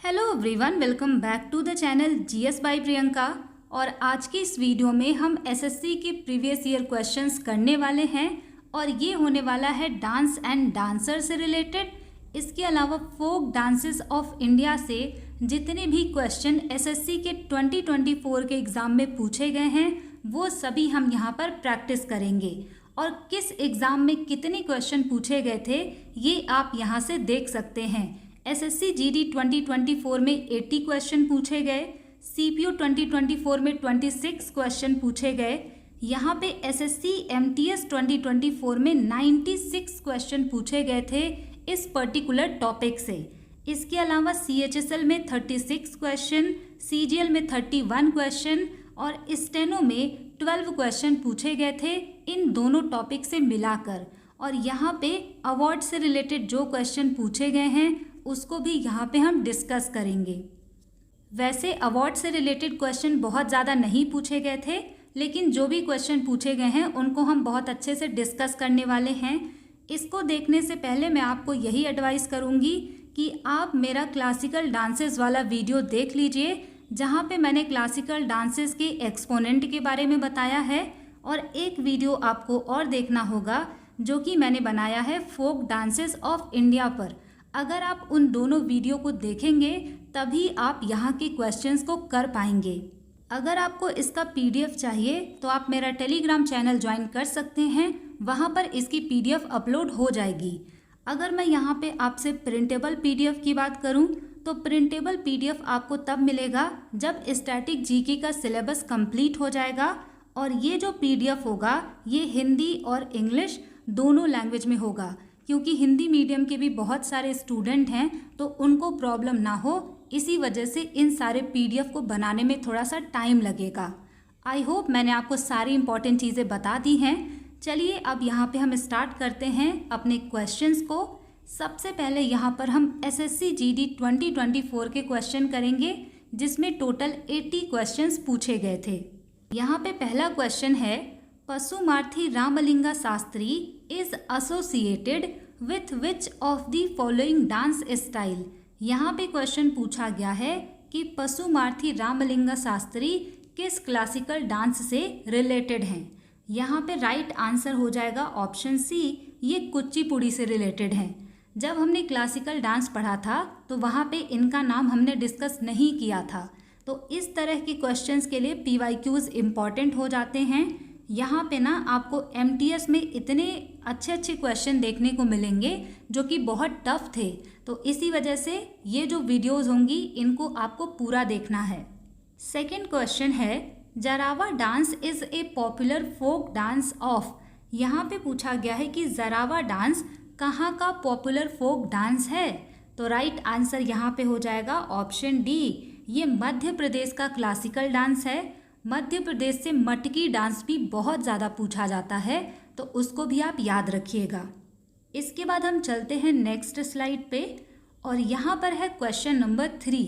Hello everyone, welcome back to the channel GS by Priyanka. और आज की इस वीडियो में हम एसएससी के प्रीवियस ईयर क्वेश्चंस करने वाले हैं और ये होने वाला है डांस एंड डांसर से रिलेटेड। इसके अलावा फोक डांसेस ऑफ इंडिया से जितने भी क्वेश्चन एसएससी के 2024 के एग्ज़ाम में पूछे गए हैं वो सभी हम यहाँ पर प्रैक्टिस करेंगे। और किस एग्ज़ाम में कितने क्वेश्चन पूछे गए थे ये आप यहाँ से देख सकते हैं। एसएससी जीडी 2024 में 80 क्वेश्चन पूछे गए, सीपीयू 2024 में 26 क्वेश्चन पूछे गए। यहाँ पे एसएससी एमटीएस 2024 में 96 क्वेश्चन पूछे गए थे इस पर्टिकुलर टॉपिक से। इसके अलावा सीएचएसएल में 36 क्वेश्चन, सीजीएल में 31 क्वेश्चन और स्टेनो में 12 क्वेश्चन पूछे गए थे इन दोनों टॉपिक से मिलाकर। और यहाँ पे अवार्ड से रिलेटेड जो क्वेश्चन पूछे गए हैं उसको भी यहाँ पे हम डिस्कस करेंगे। वैसे अवार्ड से रिलेटेड क्वेश्चन बहुत ज़्यादा नहीं पूछे गए थे, लेकिन जो भी क्वेश्चन पूछे गए हैं उनको हम बहुत अच्छे से डिस्कस करने वाले हैं। इसको देखने से पहले मैं आपको यही एडवाइस करूँगी कि आप मेरा क्लासिकल डांसेस वाला वीडियो देख लीजिए, जहाँ पे मैंने क्लासिकल डांसेस के एक्सपोनेंट के बारे में बताया है। और एक वीडियो आपको और देखना होगा जो कि मैंने बनाया है फोक डांसेस ऑफ इंडिया पर। अगर आप उन दोनों वीडियो को देखेंगे तभी आप यहाँ के क्वेश्चंस को कर पाएंगे। अगर आपको इसका पीडीएफ चाहिए तो आप मेरा टेलीग्राम चैनल ज्वाइन कर सकते हैं, वहाँ पर इसकी पीडीएफ अपलोड हो जाएगी। अगर मैं यहाँ पे आपसे प्रिंटेबल पीडीएफ की बात करूँ तो प्रिंटेबल पीडीएफ आपको तब मिलेगा जब स्टैटिक जीके का सिलेबस कंप्लीट हो जाएगा। और ये जो पीडीएफ होगा ये हिंदी और इंग्लिश दोनों लैंग्वेज में होगा, क्योंकि हिंदी मीडियम के भी बहुत सारे स्टूडेंट हैं तो उनको प्रॉब्लम ना हो, इसी वजह से इन सारे पीडीएफ को बनाने में थोड़ा सा टाइम लगेगा। आई होप मैंने आपको सारी इंपॉर्टेंट चीज़ें बता दी हैं। चलिए अब यहाँ पे हम स्टार्ट करते हैं अपने क्वेश्चंस को। सबसे पहले यहाँ पर हम एसएससी जीडी 2024 के क्वेश्चन करेंगे, जिसमें टोटल 80 क्वेश्चंस पूछे गए थे। यहाँ पे पहला क्वेश्चन है, Pasumarthi Ramalinga Shastri is associated with which of the following dance style. यहाँ पे क्वेश्चन पूछा गया है कि पशुमार्थी रामलिंगा शास्त्री किस क्लासिकल डांस से रिलेटेड हैं। यहाँ पे राइट आंसर हो जाएगा ऑप्शन सी, ये कुचिपुड़ी से रिलेटेड हैं। जब हमने क्लासिकल डांस पढ़ा था तो वहाँ पे इनका नाम हमने डिस्कस नहीं किया था, तो इस तरह के क्वेश्चंस के लिए पीवाईक्यूज इम्पॉर्टेंट हो जाते हैं। यहाँ पे ना आपको एमटीएस में इतने अच्छे अच्छे क्वेश्चन देखने को मिलेंगे जो कि बहुत टफ थे, तो इसी वजह से ये जो वीडियोस होंगी इनको आपको पूरा देखना है। सेकंड क्वेश्चन है, Jarawa dance is a popular folk dance of. यहाँ पे पूछा गया है कि जरावा डांस कहाँ का पॉपुलर फोक डांस है। तो राइट आंसर यहाँ पे हो जाएगा ऑप्शन डी, ये मध्य प्रदेश का क्लासिकल डांस है। मध्य प्रदेश से मटकी डांस भी बहुत ज़्यादा पूछा जाता है, तो उसको भी आप याद रखिएगा। इसके बाद हम चलते हैं नेक्स्ट स्लाइड पे और यहाँ पर है क्वेश्चन नंबर 3।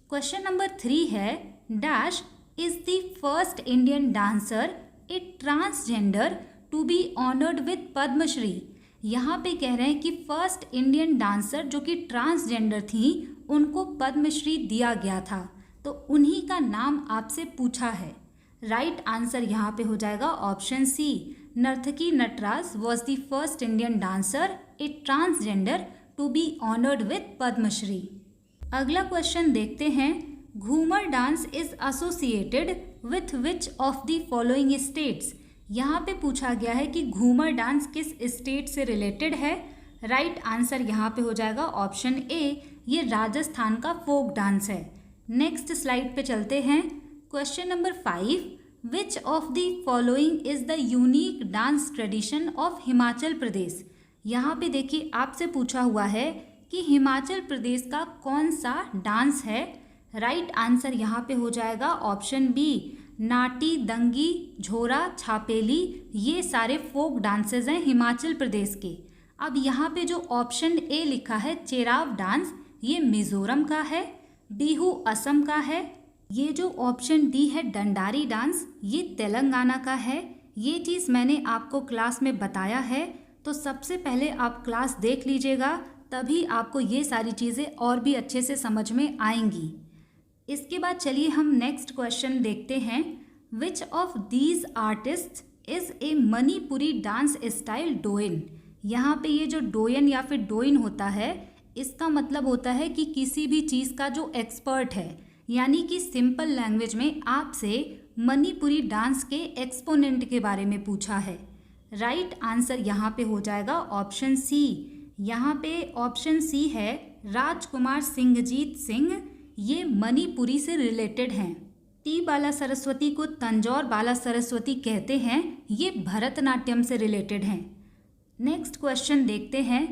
क्वेश्चन नंबर 3 है, dash is the first Indian dancer a transgender to be honoured with Padma Shri. यहाँ पे कह रहे हैं कि फर्स्ट इंडियन डांसर जो कि ट्रांसजेंडर थी उनको पद्मश्री दिया गया था, तो उन्हीं का नाम आपसे पूछा है। राइट आंसर यहाँ पे हो जाएगा option C, Narthaki Nataraj was the first Indian dancer a transgender to be honoured with Padma Shri. अगला क्वेश्चन देखते हैं, Ghoomar dance is associated with which of the following states. यहाँ पे पूछा गया है कि घूमर डांस किस स्टेट से रिलेटेड है। राइट आंसर यहाँ पे हो जाएगा ऑप्शन ए, ये राजस्थान का फोक डांस है। नेक्स्ट स्लाइड पे चलते हैं। Question number 5, which of the following is the unique dance tradition of Himachal Pradesh. यहाँ पे देखिए आपसे पूछा हुआ है कि हिमाचल प्रदेश का कौन सा डांस है। राइट आंसर यहाँ पे हो जाएगा ऑप्शन बी, नाटी, दंगी, झोरा, छापेली, ये सारे फोक डांसेस हैं हिमाचल प्रदेश के। अब यहाँ पे जो ऑप्शन ए लिखा है चेराव डांस, ये मिजोरम का है। बिहू असम का है। ये जो ऑप्शन डी है डंडारी डांस, ये तेलंगाना का है। ये चीज़ मैंने आपको क्लास में बताया है, तो सबसे पहले आप क्लास देख लीजिएगा तभी आपको ये सारी चीज़ें और भी अच्छे से समझ में आएंगी। इसके बाद चलिए हम नेक्स्ट क्वेश्चन देखते हैं। Which of these artist is a Manipuri dance style Dwayne. यहाँ पे ये जो डोयन या फिर डोइन होता है, इसका मतलब होता है कि किसी भी चीज़ का जो एक्सपर्ट है, यानी कि सिंपल लैंग्वेज में आपसे मणिपुरी डांस के एक्सपोनेंट के बारे में पूछा है। राइट आंसर यहाँ पे हो जाएगा ऑप्शन सी। यहाँ पे ऑप्शन सी है राजकुमार सिंहजीत सिंह। ये मणिपुरी से रिलेटेड हैं। टी बाला सरस्वती को तंजौर बाला सरस्वती कहते हैं। ये भरतनाट्यम से रिलेटेड हैं। नेक्स्ट क्वेश्चन देखते हैं।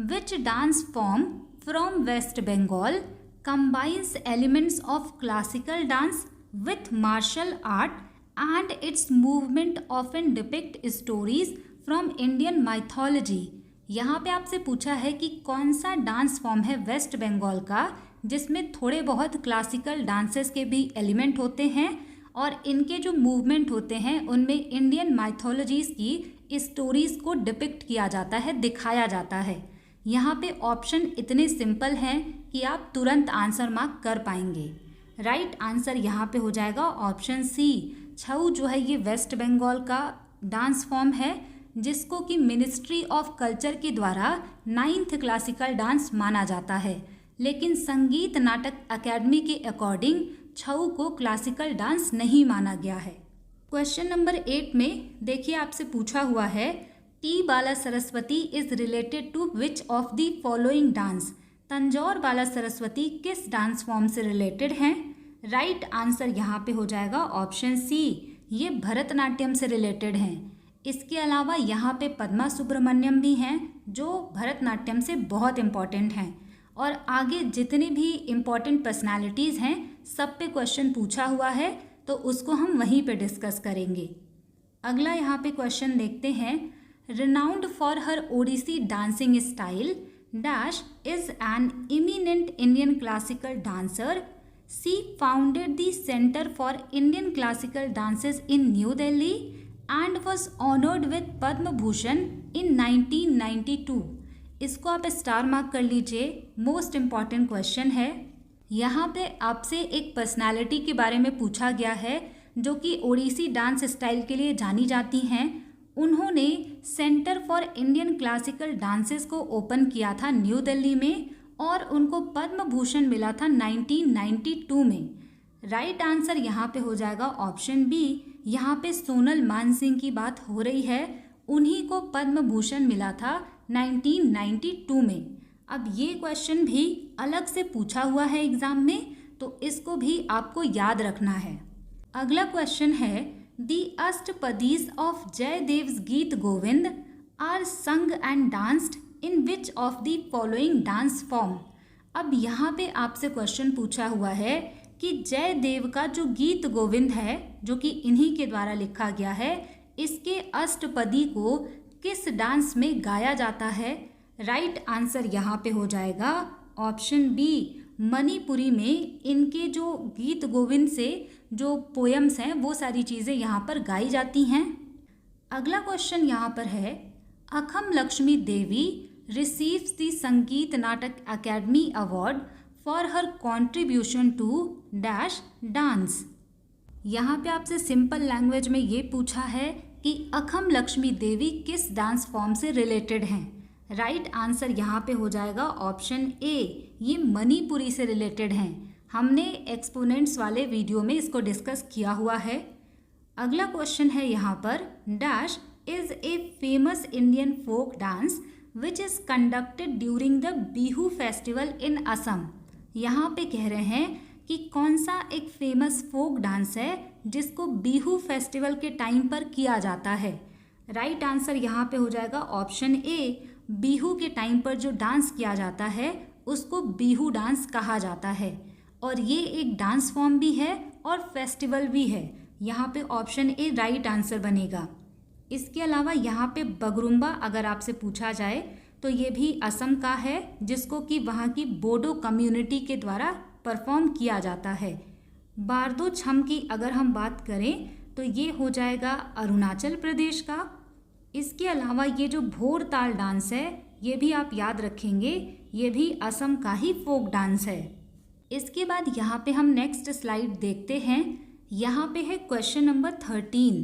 Which dance form from West Bengal combines elements of classical dance with martial art and its movement often depict stories from Indian mythology। यहाँ पे आपसे पूछा है कि कौन सा डांस फॉर्म है वेस्ट बंगाल का जिसमें थोड़े बहुत क्लासिकल डांसेस के भी एलिमेंट होते हैं और इनके जो मूवमेंट होते हैं उनमें इंडियन माइथोलॉजीज़ की स्टोरीज़ को डिपिक्ट किया जाता है, दिखाया जाता है। यहाँ पे ऑप्शन इतने सिंपल हैं कि आप तुरंत आंसर मार्क कर पाएंगे। राइट आंसर यहाँ पे हो जाएगा ऑप्शन सी। छऊ जो है ये वेस्ट बंगाल का डांस फॉर्म है जिसको कि मिनिस्ट्री ऑफ कल्चर के द्वारा 9th क्लासिकल डांस माना जाता है, लेकिन संगीत नाटक अकेडमी के अकॉर्डिंग छऊ को क्लासिकल डांस नहीं माना गया है। क्वेश्चन नंबर 8 में देखिए आपसे पूछा हुआ है T Bala Saraswati is related to which of the following dance. Tanjore Bala Saraswati किस डांस फॉर्म से रिलेटेड हैं। राइट आंसर यहाँ पे हो जाएगा ऑप्शन सी। ये भरतनाट्यम से रिलेटेड हैं। इसके अलावा यहाँ पे पद्मा सुब्रमण्यम भी हैं जो भरतनाट्यम से बहुत इम्पॉर्टेंट हैं। और आगे जितने भी इम्पॉर्टेंट पर्सनालिटीज़ हैं सब पे क्वेश्चन पूछा हुआ है, तो उसको हम वहीं पे डिस्कस करेंगे। अगला यहाँ पे क्वेश्चन देखते हैं। Renowned for her Odissi dancing style, Dash is an eminent Indian classical dancer. She founded the Center for Indian Classical Dances in New Delhi and was honored with Padma Bhushan in 1992. इसको आप star mark कर लीजिए, most important question है। यहाँ पे आपसे एक personality के बारे में पूछा गया है जो कि ओडिसी डांस स्टाइल के लिए जानी जाती हैं। उन्होंने centre for Indian classical dances को ओपन किया था न्यू दिल्ली में और उनको पद्म भूषण मिला था 1992 में। राइट आंसर यहाँ पे हो जाएगा ऑप्शन बी। यहाँ पे सोनल मानसिंह की बात हो रही है, उन्हीं को पद्म भूषण मिला था 1992 में। अब ये क्वेश्चन भी अलग से पूछा हुआ है एग्जाम में, तो इसको भी आपको याद रखना है। अगला क्वेश्चन है The Ashtapadies of Jaydev's Geet Govind are sung and danced in which of the following dance form। अब यहाँ पे आपसे क्वेश्चन पूछा हुआ है कि जयदेव का जो गीत गोविंद है जो कि इन्हीं के द्वारा लिखा गया है, इसके अष्टपदी को किस डांस में गाया जाता है। राइट आंसर यहाँ पे हो जाएगा ऑप्शन बी। मणिपुरी में इनके जो गीत गोविंद से जो पोएम्स हैं वो सारी चीज़ें यहाँ पर गाई जाती हैं। अगला क्वेश्चन यहाँ पर है Akham Lakshmi Devi receives the Sangeet Natak academy award for her contribution to dash dance. यहाँ पे आपसे सिंपल लैंग्वेज में ये पूछा है कि अखम लक्ष्मी देवी किस डांस फॉर्म से रिलेटेड हैं। राइट आंसर यहाँ पे हो जाएगा ऑप्शन ए। ये मणिपुरी से रिलेटेड हैं। हमने एक्सपोनेंट्स वाले वीडियो में इसको डिस्कस किया हुआ है। अगला क्वेश्चन है यहाँ पर dash is a famous Indian folk dance which is conducted during the Bihu festival in Assam. यहाँ पे कह रहे हैं कि कौन सा एक फेमस फोक डांस है जिसको बिहू फेस्टिवल के टाइम पर किया जाता है। राइट आंसर यहाँ पे हो जाएगा ऑप्शन ए। बिहू के टाइम पर जो डांस किया जाता है उसको बिहू डांस कहा जाता है और ये एक डांस फॉर्म भी है और फेस्टिवल भी है। यहाँ पे ऑप्शन ए राइट आंसर बनेगा। इसके अलावा यहाँ पे बगरुम्बा अगर आपसे पूछा जाए तो ये भी असम का है जिसको कि वहाँ की बोडो कम्युनिटी के द्वारा परफॉर्म किया जाता है। बारदो छम की अगर हम बात करें तो ये हो जाएगा अरुणाचल प्रदेश का। इसके अलावा ये जो भोर ताल डांस है ये भी आप याद रखेंगे, ये भी असम का ही फोक डांस है। इसके बाद यहाँ पे हम नेक्स्ट स्लाइड देखते हैं। यहाँ पे है question number 13।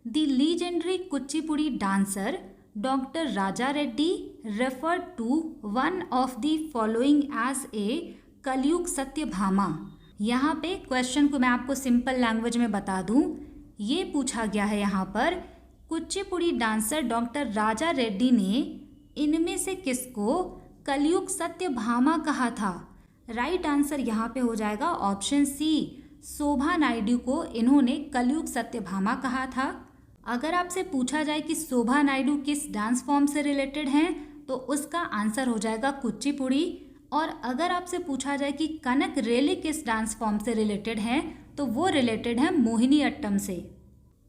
The legendary Kuchipudi dancer doctor Raja Reddy referred to one of the following as a Kalyug Satyabhama. यहाँ पे क्वेश्चन को मैं आपको सिंपल लैंग्वेज में बता दूँ। ये पूछा गया है यहाँ पर कुचिपुड़ी डांसर डॉक्टर राजा रेड्डी ने इनमें से किसको कलयुग सत्यभामा कहा था। राइट आंसर यहाँ पे हो जाएगा ऑप्शन सी, शोभा नायडू को इन्होंने कलयुग सत्यभामा कहा था। अगर आपसे पूछा जाए कि शोभा नायडू किस डांस फॉर्म से रिलेटेड हैं तो उसका आंसर हो जाएगा कुचिपुड़ी। और अगर आपसे पूछा जाए कि कनक रेले किस डांस फॉर्म से रिलेटेड हैं तो वो रिलेटेड है मोहिनी अट्टम से।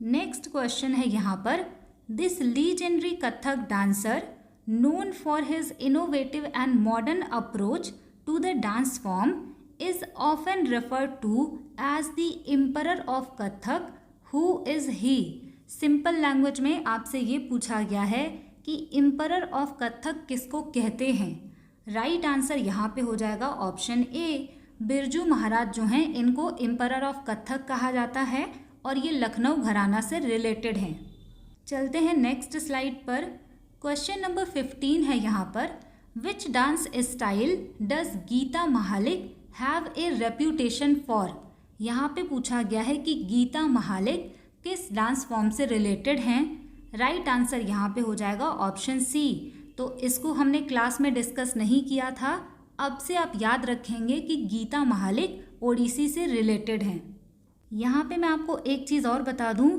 नेक्स्ट क्वेश्चन है यहाँ पर, this legendary Kathak dancer known for his innovative and modern approach to the dance form is often referred to as the emperor of Kathak. Who is he? Simple language में आपसे ये पूछा गया है कि एम्परर ऑफ कथक किसको कहते हैं। राइट आंसर यहाँ पे हो जाएगा ऑप्शन ए, बिरजू महाराज जो हैं इनको एम्परर ऑफ कथक कहा जाता है और ये लखनऊ घराना से रिलेटेड हैं। चलते हैं नेक्स्ट स्लाइड पर। क्वेश्चन नंबर 15 है यहाँ पर, which dance style does Geeta Mahalik have a reputation for. यहाँ पे पूछा गया है कि गीता महालिक किस डांस फॉर्म से रिलेटेड हैं। राइट आंसर यहाँ पे हो जाएगा ऑप्शन सी। तो इसको हमने क्लास में डिस्कस नहीं किया था, अब से आप याद रखेंगे कि गीता महालिक ओडिसी से रिलेटेड हैं। यहाँ पे मैं आपको एक चीज़ और बता दूँ,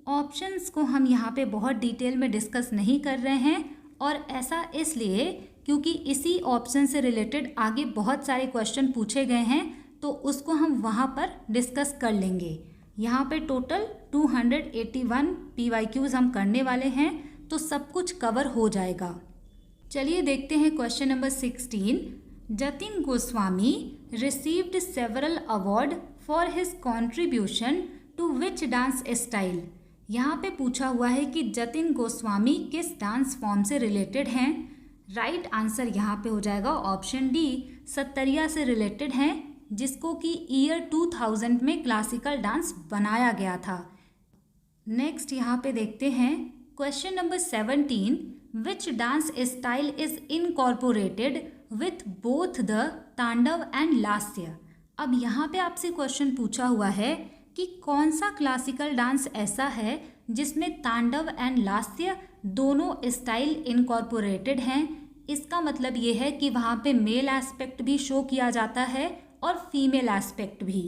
ऑप्शंस को हम यहाँ पे बहुत डिटेल में डिस्कस नहीं कर रहे हैं और ऐसा इसलिए क्योंकि इसी ऑप्शन से रिलेटेड आगे बहुत सारे क्वेश्चन पूछे गए हैं तो उसको हम वहाँ पर डिस्कस कर लेंगे। यहाँ पे टोटल 281 PYQs हम करने वाले हैं तो सब कुछ कवर हो जाएगा। चलिए देखते हैं question number 16। Jatin Goswami received several award for his contribution to which dance style. यहाँ पे पूछा हुआ है कि जतिन गोस्वामी किस डांस फॉर्म से रिलेटेड हैं। राइट आंसर यहाँ पे हो जाएगा ऑप्शन डी, सत्तरिया से रिलेटेड हैं जिसको कि ईयर 2000 में क्लासिकल डांस बनाया गया था। नेक्स्ट यहाँ पे देखते हैं question number 17, which dance style is incorporated with both the तांडव एंड लास्य। अब यहाँ पे आपसे क्वेश्चन पूछा हुआ है कि कौन सा क्लासिकल डांस ऐसा है जिसमें तांडव एंड लास्य दोनों स्टाइल इनकॉर्पोरेटेड हैं। इसका मतलब ये है कि वहाँ पे मेल एस्पेक्ट भी शो किया जाता है और फीमेल एस्पेक्ट भी।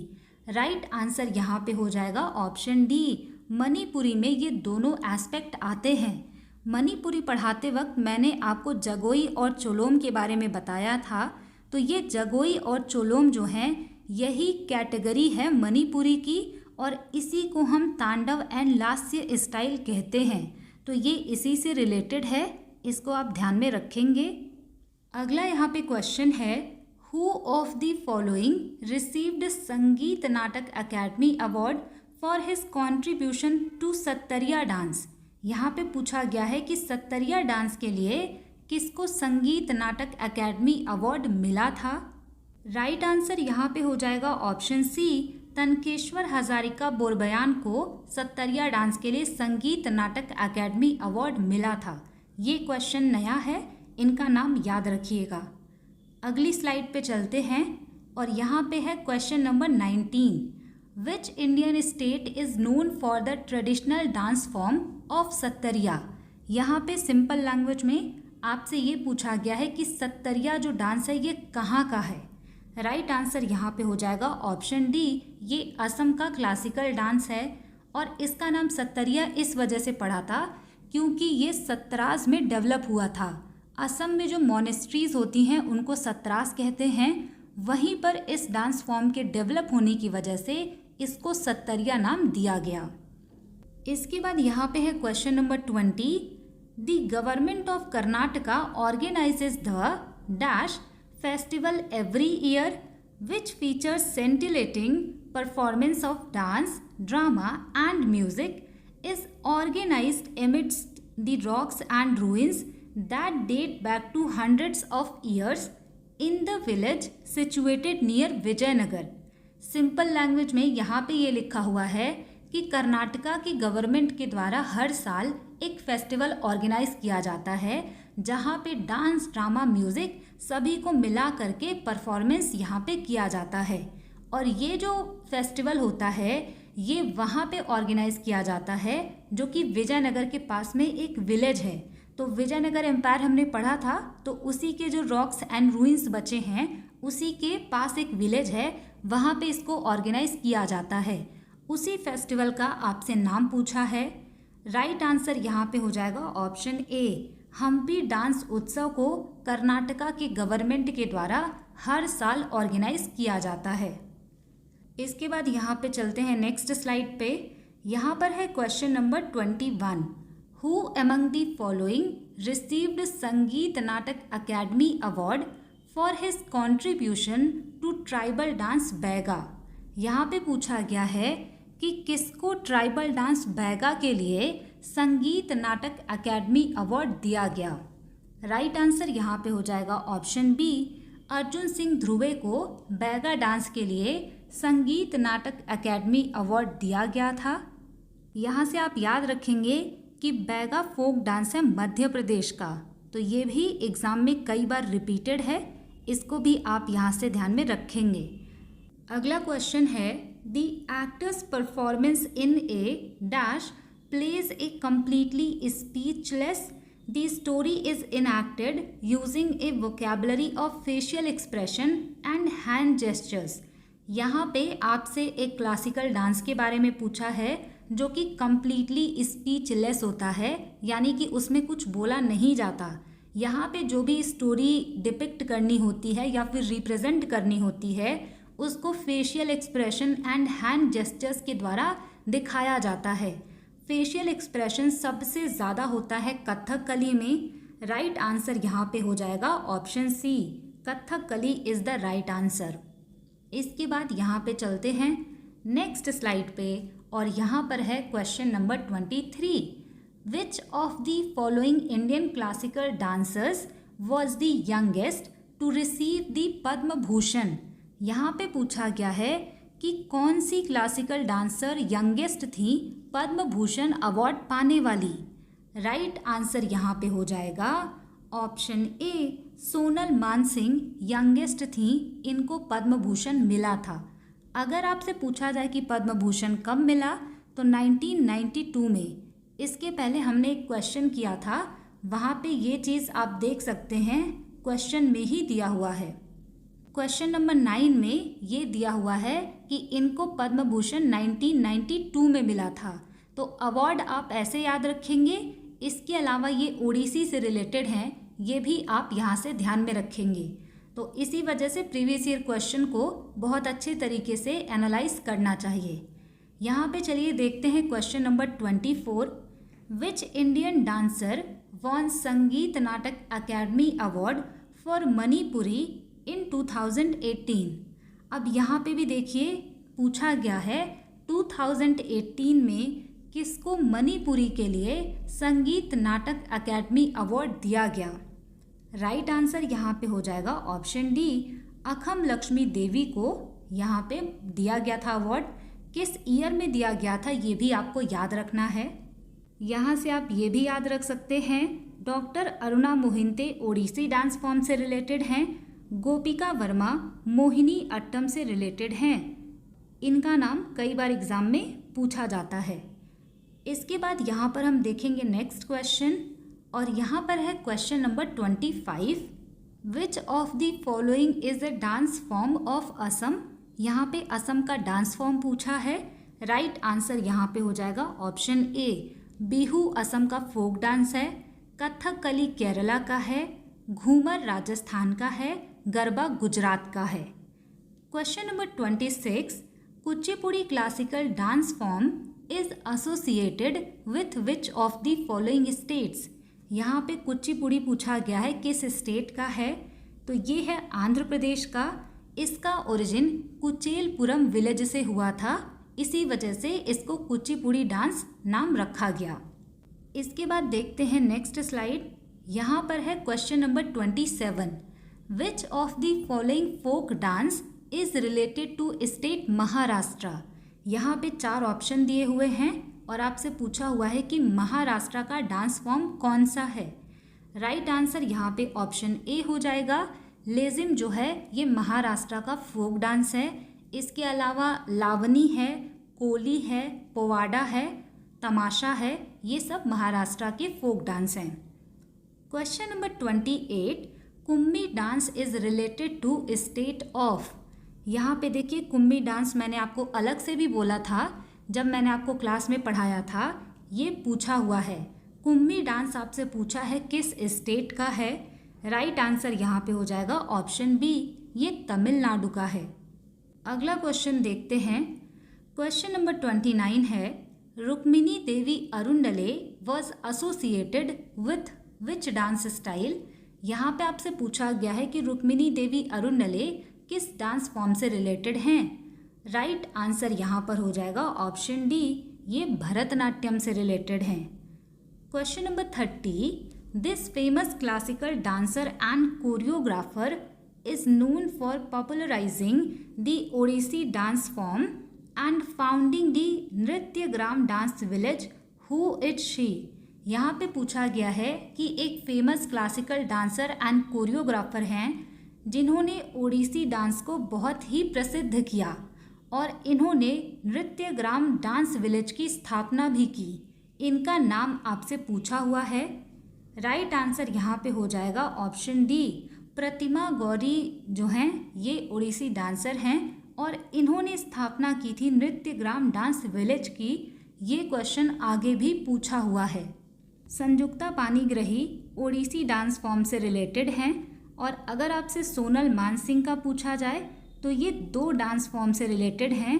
राइट आंसर यहाँ पे हो जाएगा ऑप्शन डी, मणिपुरी में ये दोनों एस्पेक्ट आते हैं। मणिपुरी पढ़ाते वक्त मैंने आपको जगोई और चोलोम के बारे में बताया था, तो ये जगोई और चोलोम जो हैं यही कैटेगरी है मणिपुरी की और इसी को हम तांडव एंड लास्य स्टाइल कहते हैं। तो ये इसी से रिलेटेड है, इसको आप ध्यान में रखेंगे। अगला यहाँ पे क्वेश्चन है, who of the following received Sangeet Natak academy award for his contribution to Sattriya dance. यहाँ पे पूछा गया है कि सत्तरिया डांस के लिए किसको संगीत नाटक अकेडमी अवार्ड मिला था। राइट आंसर यहाँ पे हो जाएगा ऑप्शन सी, तनकेश्वर हजारिका बोरबयान को सत्तरिया डांस के लिए संगीत नाटक अकेडमी अवार्ड मिला था। ये क्वेश्चन नया है, इनका नाम याद रखिएगा। अगली स्लाइड पे चलते हैं और यहाँ पे है question number 19, which Indian state is known for the traditional dance form of Sattriya. यहाँ पे सिंपल लैंग्वेज में आपसे ये पूछा गया है कि सत्तरिया जो डांस है ये कहाँ का है। राइट आंसर यहाँ पे हो जाएगा ऑप्शन डी, ये असम का क्लासिकल डांस है और इसका नाम सत्तरिया इस वजह से पड़ा था क्योंकि ये सतराज में डेवलप हुआ था। असम में जो मोनेस्ट्रीज होती हैं उनको सतराज कहते हैं, वहीं पर इस डांस फॉर्म के डेवलप होने की वजह से इसको सत्तरिया नाम दिया गया। इसके बाद यहाँ पे है question number 20, the government of Karnataka organises the dash festival every year which features scintillating performance of dance, drama and music is organized amidst the rocks and ruins that date back to hundreds of years in the village situated near Vijayanagar. Simple language में यहाँ पे ये लिखा हुआ है कि कर्नाटका की government के द्वारा हर साल एक फेस्टिवल ऑर्गेनाइज किया जाता है जहाँ पे डांस, ड्रामा, म्यूज़िक सभी को मिला करके परफॉर्मेंस यहाँ पे किया जाता है। और ये जो फेस्टिवल होता है ये वहाँ पे ऑर्गेनाइज किया जाता है जो कि विजयनगर के पास में एक विलेज है। तो विजयनगर एम्पायर हमने पढ़ा था, तो उसी के जो रॉक्स एंड रूइंस बचे हैं उसी के पास एक विलेज है, वहाँ पे इसको ऑर्गेनाइज किया जाता है। उसी फेस्टिवल का आपसे नाम पूछा है। राइट आंसर यहाँ पे हो जाएगा ऑप्शन ए, हम्पी डांस उत्सव को कर्नाटका के गवर्नमेंट के द्वारा हर साल ऑर्गेनाइज किया जाता है। इसके बाद यहाँ पे चलते हैं नेक्स्ट स्लाइड पे। यहाँ पर है question number 21, who among the following received Sangeet Natak academy award for his contribution to tribal dance Baiga. यहाँ पे पूछा गया है कि किसको ट्राइबल डांस बैगा के लिए संगीत नाटक अकेडमी अवार्ड दिया गया। राइट आंसर यहाँ पे हो जाएगा ऑप्शन बी, अर्जुन सिंह ध्रुवे को बैगा डांस के लिए संगीत नाटक अकेडमी अवार्ड दिया गया था। यहाँ से आप याद रखेंगे कि बैगा फोक डांस है मध्य प्रदेश का, तो ये भी एग्ज़ाम में कई बार रिपीटेड है, इसको भी आप यहाँ से ध्यान में रखेंगे। अगला क्वेश्चन है, the actors performance in A dash plays a completely speechless, the story is enacted using A vocabulary of facial expression and hand gestures. यहाँ पे आपसे एक क्लासिकल डांस के बारे में पूछा है जो कि कम्प्लीटली स्पीचलेस होता है, यानी कि उसमें कुछ बोला नहीं जाता। यहाँ पे जो भी स्टोरी डिपिक्ट करनी होती है या फिर रिप्रेजेंट करनी होती है उसको facial expression and hand gestures के द्वारा दिखाया जाता है। फेशियल एक्सप्रेशन सबसे ज़्यादा होता है कथकली में। राइट आंसर यहाँ पे हो जाएगा option C, Kathakali is the right answer. इसके बाद यहाँ पे चलते हैं नेक्स्ट स्लाइड पे और यहाँ पर है question number 23, which of the following Indian classical dancers was the youngest to receive the Padma Bhushan. यहाँ पे पूछा गया है कि कौन सी क्लासिकल डांसर यंगेस्ट थी पद्म भूषण अवार्ड पाने वाली। राइट आंसर यहाँ पे हो जाएगा ऑप्शन ए, सोनल मानसिंह यंगेस्ट थी, इनको पद्म भूषण मिला था। अगर आपसे पूछा जाए कि पद्म भूषण कब मिला तो 1992 में। इसके पहले हमने एक क्वेश्चन किया था, वहाँ पे ये चीज़ आप देख सकते हैं, क्वेश्चन में ही दिया हुआ है। क्वेश्चन नंबर 9 में ये दिया हुआ है कि इनको पद्म भूषण 1992 में मिला था। तो अवार्ड आप ऐसे याद रखेंगे। इसके अलावा ये ओडिसी से रिलेटेड हैं, ये भी आप यहाँ से ध्यान में रखेंगे। तो इसी वजह से प्रीवियस ईयर क्वेश्चन को बहुत अच्छे तरीके से एनालाइज करना चाहिए। यहाँ पे चलिए देखते हैं question number 24, which Indian dancer won Sangeet Natak academy award for Manipuri in 2018। अब यहाँ पे भी देखिए पूछा गया है 2018 में किसको मणिपुरी के लिए संगीत नाटक अकेडमी अवार्ड दिया गया। राइट आंसर यहाँ पे हो जाएगा ऑप्शन डी, अखम लक्ष्मी देवी को यहाँ पे दिया गया था अवार्ड। किस ईयर में दिया गया था ये भी आपको याद रखना है। यहाँ से आप ये भी याद रख सकते हैं, doctor Aruna Mohanty Odissi dance form से रिलेटेड हैं, गोपिका वर्मा मोहिनी अट्टम से रिलेटेड हैं। इनका नाम कई बार एग्जाम में पूछा जाता है। इसके बाद यहाँ पर हम देखेंगे नेक्स्ट क्वेश्चन और यहाँ पर है question number 25, which of the following is a dance form of Assam. यहाँ पे असम का डांस फॉर्म पूछा है। राइट आंसर यहाँ पे हो जाएगा ऑप्शन ए, बिहू असम का फोक डांस है, कथकली केरला का है, घूमर राजस्थान का है, गरबा गुजरात का है। Question number 26, Kuchipudi classical dance form is associated with which of the following states. यहाँ पे कुचिपुड़ी पूछा गया है किस स्टेट का है, तो ये है आंध्र प्रदेश का। इसका ओरिजिन कुचेलपुरम विलेज से हुआ था, इसी वजह से इसको कुचिपुड़ी डांस नाम रखा गया। इसके बाद देखते हैं नेक्स्ट स्लाइड। यहाँ पर है question number 27, which of the following folk dance is related to state Maharashtra. यहाँ पे 4 ऑप्शन दिए हुए हैं और आपसे पूछा हुआ है कि महाराष्ट्र का डांस फॉर्म कौन सा है। राइट आंसर यहाँ पे ऑप्शन ए हो जाएगा। लेजिम जो है ये महाराष्ट्र का फोक डांस है। इसके अलावा लावनी है, कोली है, पोवाड़ा है, तमाशा है, ये सब महाराष्ट्र के फोक डांस हैं। Question number 28, Kummi dance is related to state of. यहाँ पे देखिए कुम्मी डांस मैंने आपको अलग से भी बोला था जब मैंने आपको क्लास में पढ़ाया था। ये पूछा हुआ है, कुम्मी डांस आपसे पूछा है किस स्टेट का है। राइट आंसर यहाँ पे हो जाएगा ऑप्शन बी, ये तमिलनाडु का है। अगला क्वेश्चन देखते हैं। क्वेश्चन नंबर 29 है, Rukmini Devi Arundale was associated with which dance style. यहाँ पे आपसे पूछा गया है कि रुक्मिणी देवी अरुंडले किस डांस फॉर्म से रिलेटेड हैं। राइट आंसर यहाँ पर हो जाएगा ऑप्शन डी, ये भरतनाट्यम से रिलेटेड हैं। Question number 30, this famous classical dancer and choreographer is known for popularizing the Odissi dance form and founding the Nrityagram dance village. Who is she? यहाँ पे पूछा गया है कि एक famous classical dancer and choreographer हैं जिन्होंने ओडिसी डांस को बहुत ही प्रसिद्ध किया और इन्होंने नृत्यग्राम डांस विलेज की स्थापना भी की। इनका नाम आपसे पूछा हुआ है। राइट आंसर यहाँ पे हो जाएगा ऑप्शन डी, प्रतिमा गौरी जो हैं ये ओडिसी डांसर हैं और इन्होंने स्थापना की थी नृत्यग्राम डांस विलेज की। ये क्वेश्चन आगे भी पूछा हुआ है। संजुक्ता पाणिग्राही ओडिसी डांस फॉर्म से रिलेटेड हैं और अगर आपसे सोनल मानसिंह का पूछा जाए तो ये 2 डांस फॉर्म से रिलेटेड हैं।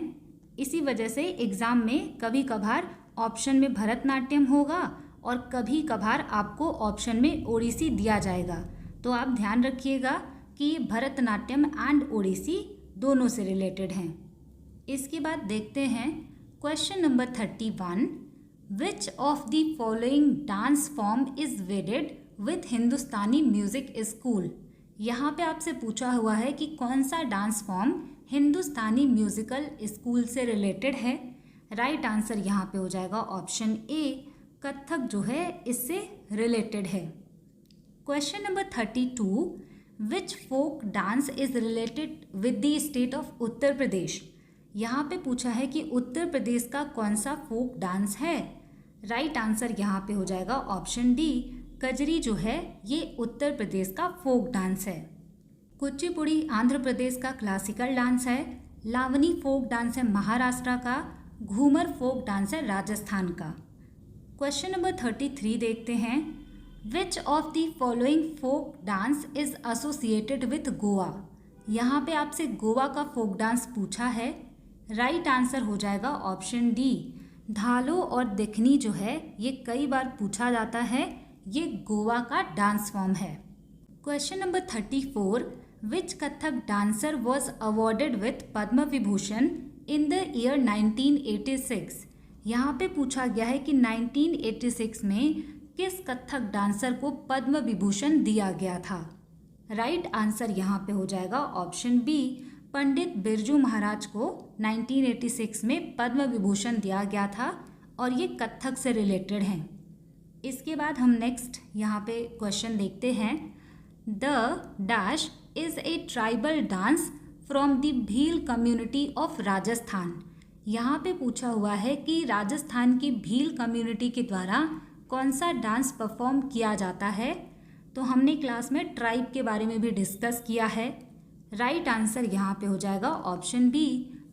इसी वजह से एग्ज़ाम में कभी कभार ऑप्शन में भरतनाट्यम होगा और कभी कभार आपको ऑप्शन में ओडिसी दिया जाएगा। तो आप ध्यान रखिएगा कि भरतनाट्यम एंड ओडिसी दोनों से रिलेटेड हैं। इसके बाद देखते हैं question number 31, which of the following dance form is वेडेड with Hindustani music school. यहाँ पे आपसे पूछा हुआ है कि कौन सा डांस फॉर्म हिंदुस्तानी म्यूजिकल स्कूल से रिलेटेड है। राइट आंसर यहाँ पे हो जाएगा ऑप्शन ए, कथक जो है इससे रिलेटेड है। Question number 32, which folk dance is related with the state of Uttar Pradesh. यहाँ पे पूछा है कि उत्तर प्रदेश का कौन सा फोक डांस है। राइट आंसर यहाँ पे हो जाएगा ऑप्शन डी, कजरी जो है ये उत्तर प्रदेश का फोक डांस है। कुचिपुड़ी आंध्र प्रदेश का क्लासिकल डांस है। लावनी फोक डांस है महाराष्ट्र का। घूमर फोक डांस है राजस्थान का। क्वेश्चन नंबर 33 देखते हैं, which of the following folk dance is associated with Goa. यहाँ पे आपसे गोवा का फोक डांस पूछा है। राइट आंसर हो जाएगा ऑप्शन डी, धालो और दिखनी जो है ये कई बार पूछा जाता है, ये गोवा का डांस फॉर्म है। Question number 34, which Kathak dancer was awarded with Padma Vibhushan in the year 1986। यहाँ पे पूछा गया है कि 1986 में किस कथक डांसर को पद्म विभूषण दिया गया था। राइट आंसर यहाँ पे हो जाएगा ऑप्शन बी, पंडित बिरजू महाराज को 1986 में पद्म विभूषण दिया गया था और ये कथक से रिलेटेड हैं। इसके बाद हम नेक्स्ट यहाँ पे क्वेश्चन देखते हैं, the dash is a tribal dance from the Bhil community of Rajasthan. यहाँ पे पूछा हुआ है कि राजस्थान की भील कम्युनिटी के द्वारा कौन सा डांस परफॉर्म किया जाता है। तो हमने क्लास में ट्राइब के बारे में भी डिस्कस किया है। राइट आंसर यहाँ पे हो जाएगा ऑप्शन बी,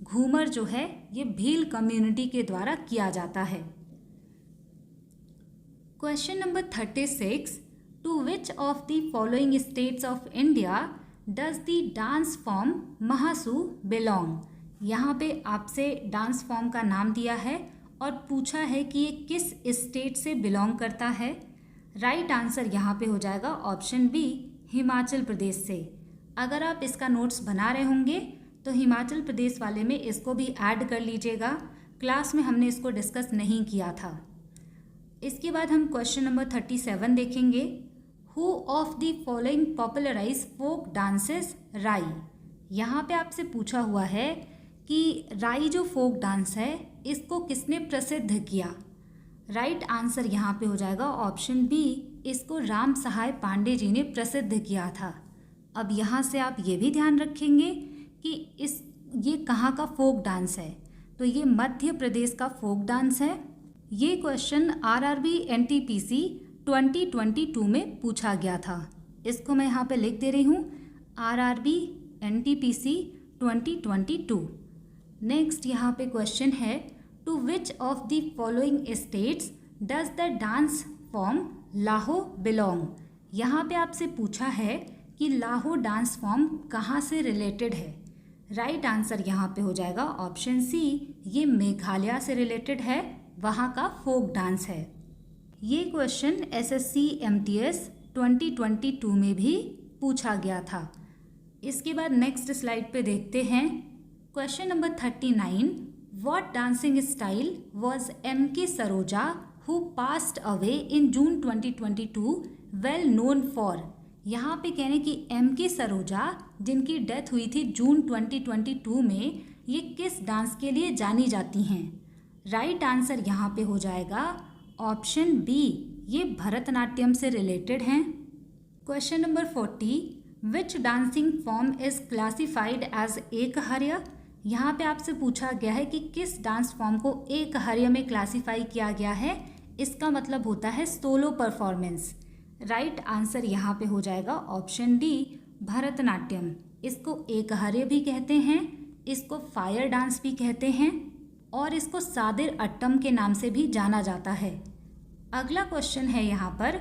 घूमर जो है ये भील कम्युनिटी के द्वारा किया जाता है। Question number 36, to which of the following states of India does the dance form Mahasu belong. यहाँ पे आपसे डांस फॉर्म का नाम दिया है और पूछा है कि ये किस स्टेट से बिलोंग करता है। राइट आंसर यहाँ पे हो जाएगा ऑप्शन बी, हिमाचल प्रदेश से। अगर आप इसका नोट्स बना रहे होंगे तो हिमाचल प्रदेश वाले में इसको भी ऐड कर लीजिएगा, क्लास में हमने इसको डिस्कस नहीं किया था। इसके बाद हम क्वेश्चन नंबर 37 देखेंगे, who of the following popularise folk dances Rai. यहाँ पे आपसे पूछा हुआ है कि राई जो फोक डांस है इसको किसने प्रसिद्ध किया। राइट आंसर यहाँ पे हो जाएगा ऑप्शन बी, इसको राम सहाय पांडे जी ने प्रसिद्ध किया था। अब यहाँ से आप ये भी ध्यान रखेंगे कि ये कहाँ का फोक डांस है, तो ये मध्य प्रदेश का फोक डांस है। ये क्वेश्चन RRB NTPC 2022 में पूछा गया था। इसको मैं यहाँ पे लिख दे रही हूँ, RRB NTPC 2022। नेक्स्ट यहाँ पे क्वेश्चन है, to which of the following states does the dance form Laho belong. यहाँ पे आपसे पूछा है कि लाहो डांस फॉर्म कहाँ से रिलेटेड है। राइट आंसर यहाँ पे हो जाएगा ऑप्शन सी, ये मेघालय से रिलेटेड है, वहाँ का फोक डांस है। ये क्वेश्चन SSC MTS 2022 में भी पूछा गया था। इसके बाद नेक्स्ट स्लाइड पे देखते हैं question number 39, what dancing style was MK Saroja who passed away in June 2022 well known for. यहाँ पे कहने की MK सरोजा जिनकी डेथ हुई थी जून 2022 में, ये किस डांस के लिए जानी जाती हैं। राइट आंसर यहाँ पे हो जाएगा ऑप्शन बी, ये भरतनाट्यम से रिलेटेड हैं। Question number 40, which dancing form is classified as Ekaharya. यहाँ पे आपसे पूछा गया है कि किस डांस फॉर्म को एकहर्य में क्लासिफाई किया गया है। इसका मतलब होता है सोलो परफॉर्मेंस। राइट आंसर यहाँ पे हो जाएगा ऑप्शन डी, भरतनाट्यम। इसको एकहर्य भी कहते हैं, इसको फायर डांस भी कहते हैं और इसको सादिर अट्टम के नाम से भी जाना जाता है। अगला क्वेश्चन है यहाँ पर,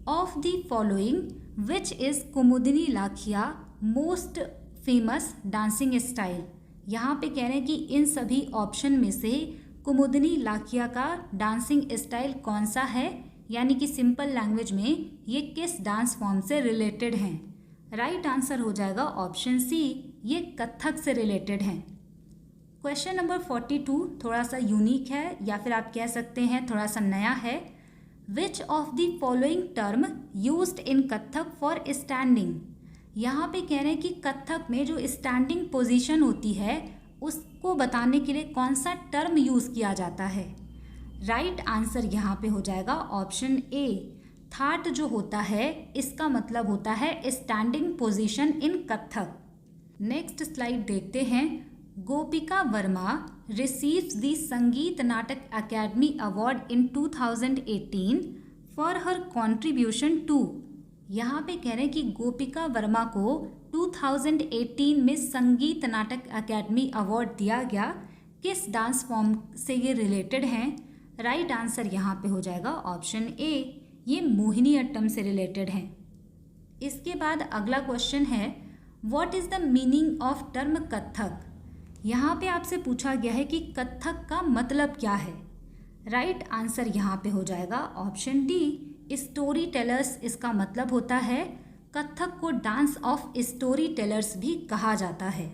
of the following which is Kumudini Lakhia most famous dancing style. यहाँ पे कह रहे हैं कि इन सभी ऑप्शन में से कुमुदिनी लाखिया का डांसिंग स्टाइल कौन सा है, यानी कि सिंपल लैंग्वेज में ये किस डांस फॉर्म से रिलेटेड हैं। राइट आंसर हो जाएगा ऑप्शन सी, ये कथक से रिलेटेड हैं। क्वेश्चन नंबर 42 थोड़ा सा यूनिक है या फिर आप कह सकते हैं थोड़ा सा नया है। Which of the following term used in Kathak for standing. यहाँ पे कह रहे हैं कि कथक में जो स्टैंडिंग पोजीशन होती है उसको बताने के लिए कौन सा टर्म यूज़ किया जाता है। राइट आंसर यहाँ पे हो जाएगा ऑप्शन ए, थाट जो होता है इसका मतलब होता है standing position in Kathak. Next slide देखते हैं, Gopika Varma receives the Sangeet Natak academy award in 2018 for her contribution to. यहाँ पे कह रहे हैं कि गोपिका वर्मा को 2018 में संगीत नाटक अकेडमी अवार्ड दिया गया, किस डांस फॉर्म से ये रिलेटेड हैं। राइट आंसर यहाँ पे हो जाएगा ऑप्शन ए, ये मोहिनी अट्टम से रिलेटेड हैं। इसके बाद अगला क्वेश्चन है, what is the meaning of term Kathak. यहाँ पे आपसे पूछा गया है कि कथक का मतलब क्या है। राइट आंसर यहाँ पे हो जाएगा ऑप्शन डी, स्टोरी टेलर्स इसका मतलब होता है। कथक को डांस ऑफ स्टोरी टेलर्स भी कहा जाता है।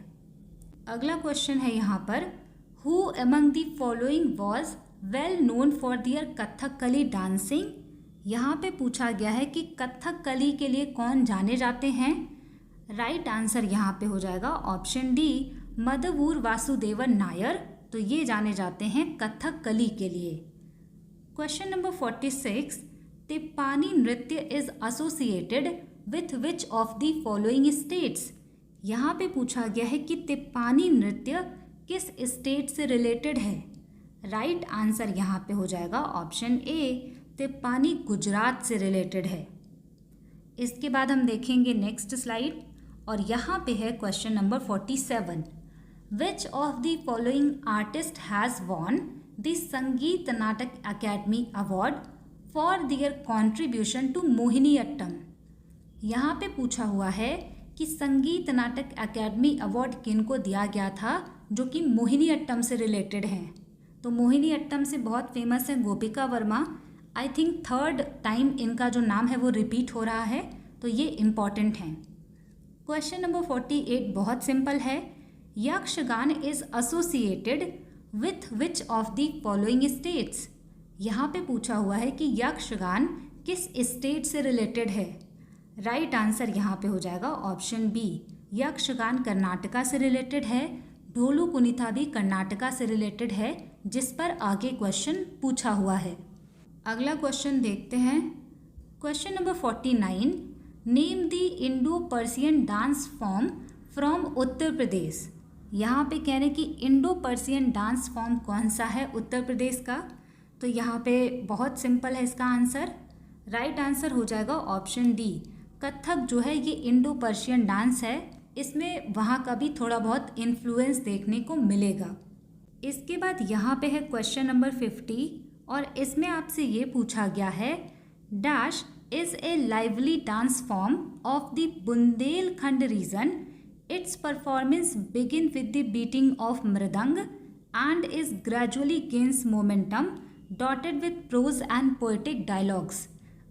अगला क्वेश्चन है यहाँ पर, who among the following was well known for their Kathakali dancing. यहाँ पे पूछा गया है कि कथकली के लिए कौन जाने जाते हैं। राइट आंसर यहाँ पे हो जाएगा ऑप्शन डी, मदवूर वासुदेवन नायर। तो ये जाने जाते हैं कथकली के लिए। क्वेश्चन नंबर 46, तिप्पानी नृत्य is associated with which of the following states. यहाँ पे पूछा गया है कि तिप्पानी नृत्य किस स्टेट से रिलेटेड है। राइट आंसर यहाँ पे हो जाएगा ऑप्शन ए, तिप्पानी गुजरात से रिलेटेड है। इसके बाद हम देखेंगे नेक्स्ट स्लाइड और यहाँ पे है question number 47, which of the following artist has won the Sangeet Natak academy award for their contribution to Mohiniyattam. यहाँ पे पूछा हुआ है कि संगीत नाटक अकेडमी अवार्ड किनको दिया गया था जो कि मोहिनी अट्टम से रिलेटेड हैं। तो मोहिनी अट्टम से बहुत फेमस है गोपिका Verma. I think 3rd time इनका जो नाम है वो रिपीट हो रहा है, तो ये इम्पॉर्टेंट हैं। क्वेश्चन नंबर 48 बहुत सिंपल है, Yakshagana is associated with which of the following states. यहाँ पे पूछा हुआ है कि यक्षगान किस स्टेट से रिलेटेड है। राइट आंसर यहाँ पे हो जाएगा ऑप्शन बी। यक्षगान कर्नाटका से रिलेटेड है, ढोलू कुनिता भी कर्नाटका से रिलेटेड है, जिस पर आगे क्वेश्चन पूछा हुआ है। अगला क्वेश्चन देखते हैं। Question number 49, name the Indo Persian dance form from Uttar Pradesh. यहाँ पे कह रहे हैं कि इंडो पर्सियन डांस फॉर्म कौन सा है उत्तर प्रदेश का। तो यहाँ पे बहुत सिंपल है इसका आंसर। राइट आंसर हो जाएगा ऑप्शन डी। कथक जो है ये इंडो पर्शियन डांस है, इसमें वहाँ का भी थोड़ा बहुत इन्फ्लुएंस देखने को मिलेगा। इसके बाद यहाँ पे है क्वेश्चन नंबर 50 और इसमें आपसे ये पूछा गया है, dash is a lively dance form of the Bundelkhand region. Its performance begin with the beating of mridang and is gradually gains momentum dotted with prose and poetic dialogues.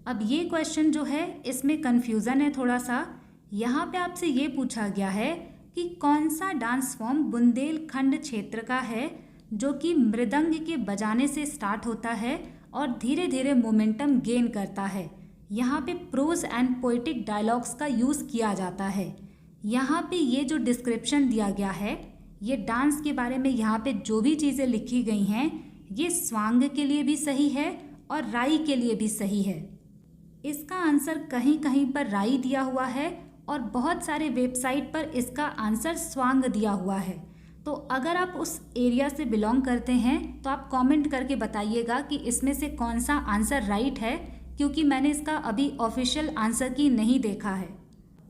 अब ये क्वेश्चन जो है इसमें कन्फ्यूज़न है थोड़ा सा। यहाँ पे आपसे ये पूछा गया है कि कौन सा डांस फॉर्म बुंदेलखंड क्षेत्र का है जो कि मृदंग के बजाने से स्टार्ट होता है और धीरे धीरे मोमेंटम गेन करता है। यहाँ पे प्रोज एंड पोएटिक डायलॉग्स का यूज़ किया जाता है। यहाँ पे ये जो डिस्क्रिप्शन दिया गया है, ये डांस के बारे में यहाँ पे जो भी चीज़ें लिखी गई हैं ये स्वांग के लिए भी सही है और राई के लिए भी सही है। इसका आंसर कहीं कहीं पर राई दिया हुआ है और बहुत सारे वेबसाइट पर इसका आंसर स्वांग दिया हुआ है। तो अगर आप उस एरिया से बिलोंग करते हैं तो आप कमेंट करके बताइएगा कि इसमें से कौन सा आंसर राइट है, क्योंकि मैंने इसका अभी ऑफिशियल आंसर की नहीं देखा है।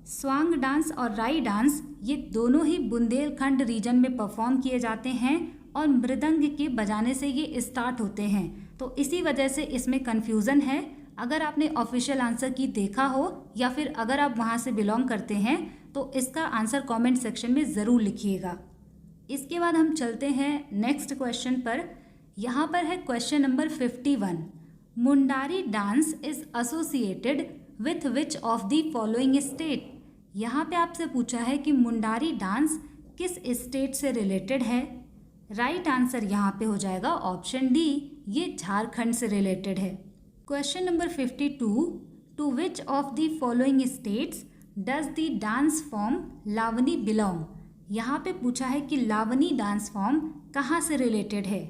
स्वांग डांस और राई डांस ये दोनों ही बुंदेलखंड रीजन में परफॉर्म किए जाते हैं और मृदंग के बजाने से ये स्टार्ट होते हैं। तो इसी वजह से इसमें कन्फ्यूज़न है। अगर आपने ऑफिशियल आंसर की देखा हो या फिर अगर आप वहाँ से बिलोंग करते हैं तो इसका आंसर कमेंट सेक्शन में ज़रूर लिखिएगा। इसके बाद हम चलते हैं नेक्स्ट क्वेश्चन पर। यहाँ पर है question number 51, Mundari dance is associated with which of the following state. यहाँ पे आपसे पूछा है कि मुंडारी डांस किस स्टेट से रिलेटेड है। राइट आंसर यहाँ पे हो जाएगा ऑप्शन डी, ये झारखंड से रिलेटेड है। Question number 52, to which of the following states does the dance form Lavani belong. यहाँ पे पूछा है कि लावनी डांस फॉर्म कहाँ से रिलेटेड है।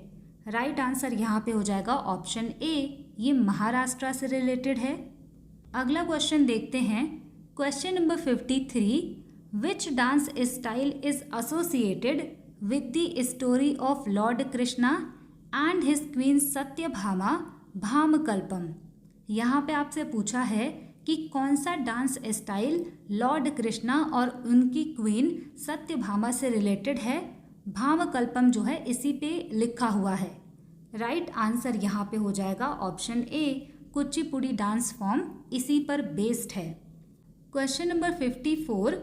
राइट आंसर यहाँ पे हो जाएगा ऑप्शन ए, ये महाराष्ट्र से रिलेटेड है। अगला क्वेश्चन देखते हैं। Question number 53, which dance style is associated with the story of Lord Krishna and his queen Satyabhama Bhamakalapam. यहाँ पे आपसे पूछा है कि कौन सा डांस स्टाइल लॉर्ड कृष्णा और उनकी क्वीन सत्यभामा से रिलेटेड है। भामकल्पम जो है इसी पे लिखा हुआ है। राइट आंसर यहाँ पे हो जाएगा option A, Kuchipudi dance form इसी पर बेस्ड है। Question number 54,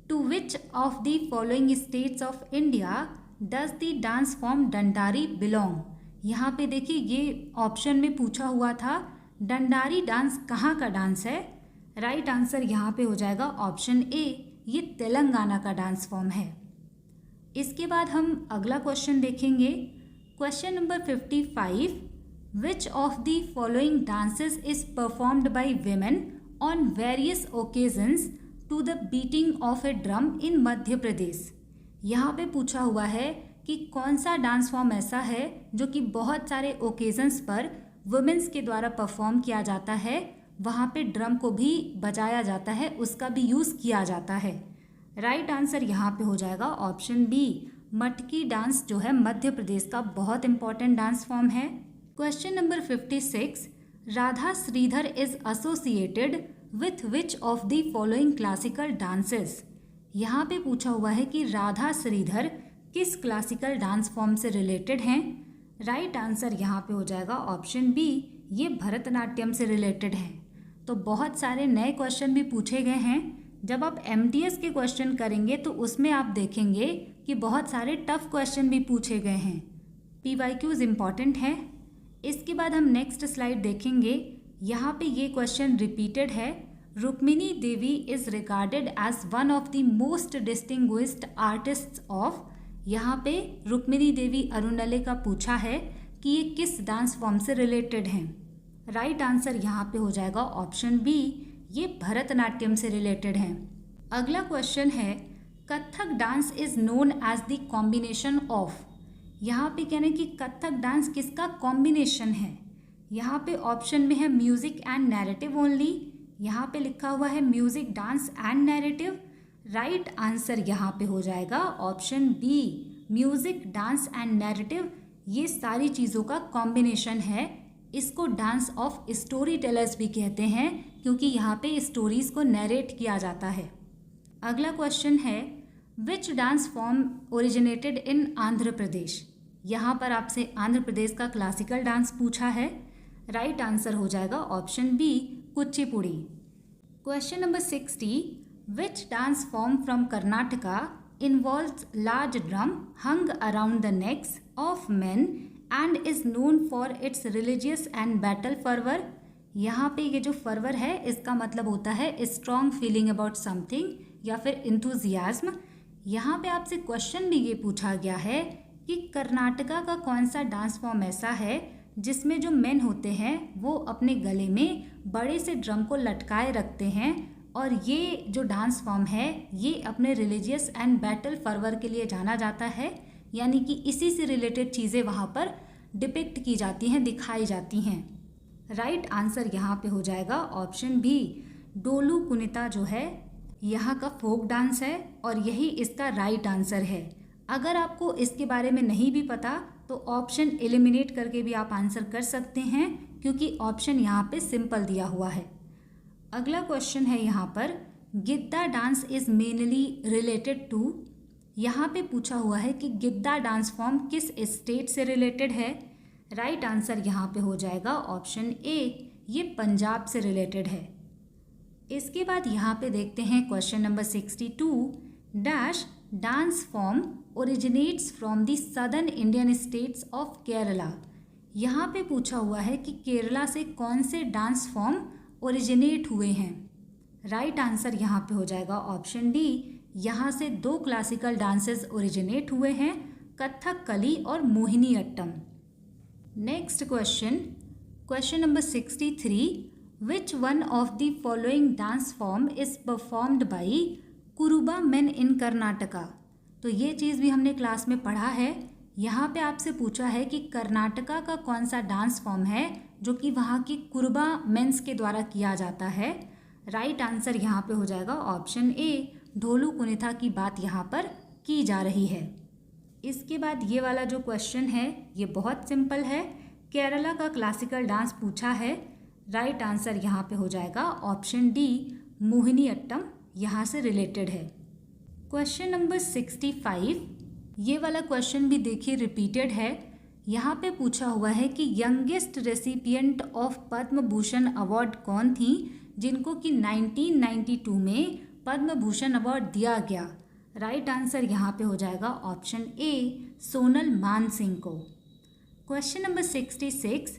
to which of the following states of India does the dance form Dandari belong. यहाँ पे देखिए ये ऑप्शन में पूछा हुआ था डंडारी डांस कहाँ का डांस है। राइट आंसर यहाँ पे हो जाएगा ऑप्शन ए, ये तेलंगाना का डांस फॉर्म है। इसके बाद हम अगला क्वेश्चन देखेंगे। Question number 55, which of the following dances is performed by women on various occasions to the beating of a drum in Madhya Pradesh. यहाँ पे पूछा हुआ है कि कौन सा डांस फॉर्म ऐसा है जो कि बहुत सारे ओकेजन्स पर वुमेन्स के द्वारा परफॉर्म किया जाता है, वहाँ पे ड्रम को भी बजाया जाता है, उसका भी यूज़ किया जाता है। राइट आंसर यहाँ पे हो जाएगा ऑप्शन बी, मटकी डांस जो है मध्य प्रदेश का बहुत इंपॉर्टेंट डांस फॉर्म है। Question number 56, Radha Shridhar is associated with which of the following classical dances. यहाँ पे पूछा हुआ है कि राधा श्रीधर किस क्लासिकल डांस फॉर्म से रिलेटेड हैं। राइट आंसर यहाँ पे हो जाएगा ऑप्शन बी, ये भरतनाट्यम से रिलेटेड है। तो बहुत सारे नए क्वेश्चन भी पूछे गए हैं। जब आप MTS के क्वेश्चन करेंगे तो उसमें आप देखेंगे कि बहुत सारे टफ क्वेश्चन भी पूछे गए हैं। PYQs इम्पॉर्टेंट है। इसके बाद हम नेक्स्ट स्लाइड देखेंगे। यहाँ पे ये क्वेश्चन रिपीटेड है। Rukmini Devi is regarded as one of the most distinguished artists of. यहाँ पे रुक्मिणी देवी अरुणले का पूछा है कि ये किस डांस फॉर्म से रिलेटेड हैं। राइट आंसर यहाँ पे हो जाएगा ऑप्शन बी, ये भरतनाट्यम से रिलेटेड हैं। अगला क्वेश्चन है Kathak dance is known as the combination of. यहाँ पे कहने कि कथक डांस किसका कॉम्बिनेशन है। यहाँ पे ऑप्शन में है म्यूजिक एंड नैरेटिव ओनली, यहाँ पे लिखा हुआ है music dance and narrative. Right answer यहाँ पे हो जाएगा option B, music dance and narrative. ये सारी चीज़ों का कॉम्बिनेशन है। इसको डांस ऑफ स्टोरी टेलर्स भी कहते हैं क्योंकि यहाँ पे स्टोरीज को नैरेट किया जाता है। अगला क्वेश्चन है which dance form originated in Andhra Pradesh. यहाँ पर आपसे आंध्र प्रदेश का क्लासिकल डांस पूछा है। राइट आंसर हो जाएगा option B, Kuchipudi. Question number 60, which dance form from Karnataka involves large drum hung around the necks of men and is known for its religious and battle fervor। यहाँ पे ये जो फर्वर है इसका मतलब होता है स्ट्रॉन्ग फीलिंग अबाउट समथिंग या फिर इंथुजियाज्म। यहाँ पे आपसे क्वेश्चन भी ये पूछा गया है कि कर्नाटका का कौन सा डांस फॉर्म ऐसा है जिसमें जो मेन होते हैं वो अपने गले में बड़े से ड्रम को लटकाए रखते हैं, और ये जो डांस फॉर्म है ये अपने रिलीजियस एंड बैटल फर्वर के लिए जाना जाता है। यानी कि इसी से रिलेटेड चीज़ें वहाँ पर डिपिक्ट की जाती हैं, दिखाई जाती हैं। राइट आंसर यहाँ पे हो जाएगा ऑप्शन बी, डोलू कुनिता जो है यहाँ का फोक डांस है और यही इसका राइट आंसर है। अगर आपको इसके बारे में नहीं भी पता तो ऑप्शन एलिमिनेट करके भी आप आंसर कर सकते हैं क्योंकि ऑप्शन यहाँ पे सिंपल दिया हुआ है। अगला क्वेश्चन है यहाँ पर Giddha dance is mainly related to. यहाँ पे पूछा हुआ है कि गिद्दा डांस फॉर्म किस स्टेट से रिलेटेड है। राइट आंसर यहाँ पे हो जाएगा ऑप्शन ए, ये पंजाब से रिलेटेड है। इसके बाद यहाँ पे देखते हैं question number 62, dash dance form originates from the southern Indian states of Kerala. यहाँ पे पूछा हुआ है कि केरला से कौन से डांस फॉर्म ओरिजिनेट हुए हैं। राइट आंसर यहाँ पे हो जाएगा ऑप्शन डी, यहाँ से दो क्लासिकल डांसेस ओरिजिनेट हुए हैं, कथकली और Mohini Attam. Next question, question number 63, which one of the following dance form is performed by Kuruba men in Karnataka. तो ये चीज़ भी हमने क्लास में पढ़ा है। यहाँ पे आपसे पूछा है कि कर्नाटका का कौन सा डांस फॉर्म है जो कि वहाँ की कुरुबा मेंस के द्वारा किया जाता है। राइट आंसर यहाँ पे हो जाएगा ऑप्शन ए, ढोलू कुनिता की बात यहाँ पर की जा रही है। इसके बाद ये वाला जो क्वेश्चन है ये बहुत सिंपल है, केरला का क्लासिकल डांस पूछा है। राइट आंसर यहाँ पे हो जाएगा ऑप्शन डी, मोहिनी अट्टम यहाँ से रिलेटेड है। क्वेश्चन नंबर 65, ये वाला क्वेश्चन भी देखिए रिपीटेड है। यहाँ पे पूछा हुआ है कि youngest recipient of Padma Bhushan award कौन थी जिनको कि 1992 में पद्म भूषण अवार्ड दिया गया। राइट आंसर यहाँ पे हो जाएगा ऑप्शन ए, सोनल मान सिंह को। Question number 66,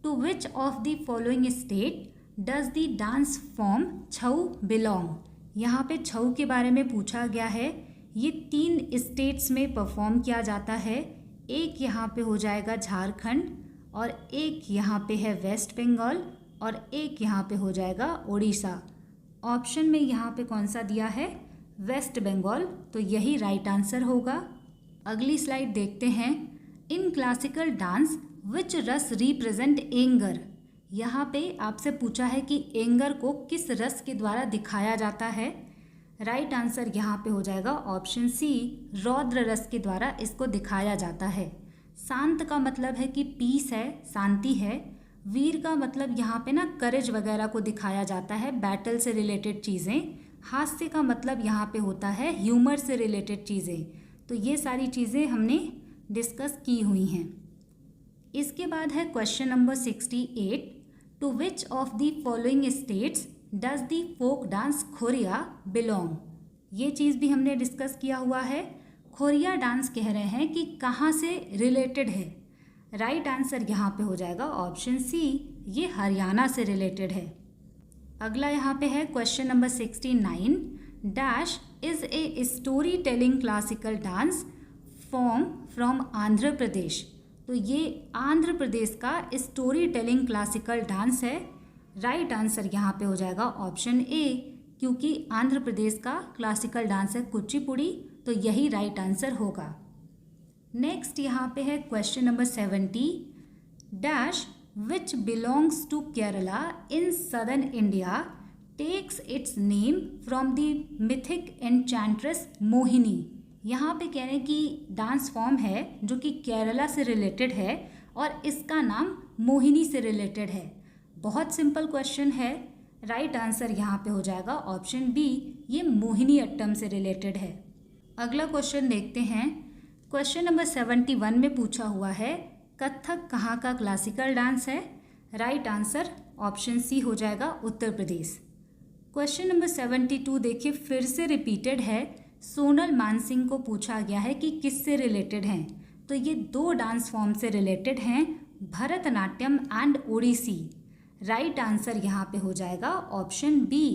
to which of the following state does the dance form Chhau belong. यहाँ पे छऊ के बारे में पूछा गया है। ये 3 स्टेट्स में परफॉर्म किया जाता है। एक यहाँ पे हो जाएगा झारखंड, और एक यहाँ पे है वेस्ट बंगाल, और एक यहाँ पे हो जाएगा उड़ीसा। ऑप्शन में यहाँ पे कौन सा दिया है, वेस्ट बंगाल, तो यही राइट आंसर होगा। अगली स्लाइड देखते हैं। इन क्लासिकल डांस विच रस रिप्रेजेंट एंगर। यहाँ पे आपसे पूछा है कि एंगर को किस रस के द्वारा दिखाया जाता है। राइट आंसर यहाँ पे हो जाएगा ऑप्शन सी, रौद्र रस के द्वारा इसको दिखाया जाता है। शांत का मतलब है कि पीस है, शांति है। वीर का मतलब यहाँ पे ना करेज वगैरह को दिखाया जाता है, बैटल से रिलेटेड चीज़ें। हास्य का मतलब यहाँ पे होता है ह्यूमर से रिलेटेड चीज़ें। तो ये सारी चीज़ें हमने डिस्कस की हुई हैं। इसके बाद है question number 68, to which of the following states does the folk dance Khoria belong. ये चीज़ भी हमने डिस्कस किया हुआ है। खोरिया डांस कह रहे हैं कि कहाँ से रिलेटेड है। राइट आंसर यहाँ पे हो जाएगा ऑप्शन सी, ये हरियाणा से रिलेटेड है। अगला यहाँ पे है question number 69, dash is a story telling classical dance form from Andhra Pradesh. तो ये आंध्र प्रदेश का स्टोरी टेलिंग क्लासिकल डांस है। राइट आंसर यहाँ पे हो जाएगा ऑप्शन ए, क्योंकि आंध्र प्रदेश का क्लासिकल डांस है कुचिपुड़ी, तो यही राइट आंसर होगा। नेक्स्ट यहाँ पे है question number 70, dash which belongs to Kerala in southern India takes its name from the mythic enchantress Mohini. यहाँ पे कह रहे हैं कि डांस फॉर्म है जो कि केरला से रिलेटेड है और इसका नाम मोहिनी से रिलेटेड है। बहुत सिंपल क्वेश्चन है, राइट आंसर यहाँ पे हो जाएगा ऑप्शन बी, ये मोहिनी अट्टम से रिलेटेड है। अगला क्वेश्चन देखते हैं। क्वेश्चन नंबर 71 में पूछा हुआ है कथक कहाँ का क्लासिकल डांस है। राइट आंसर ऑप्शन सी हो जाएगा उत्तर प्रदेश। क्वेश्चन नंबर 72 देखिए फिर से रिपीटेड है, सोनल मानसिंह को पूछा गया है कि किससे रिलेटेड हैं, तो ये दो डांस फॉर्म से रिलेटेड हैं, Bharatanatyam and Odissi. Right answer यहाँ पे हो जाएगा ऑप्शन बी।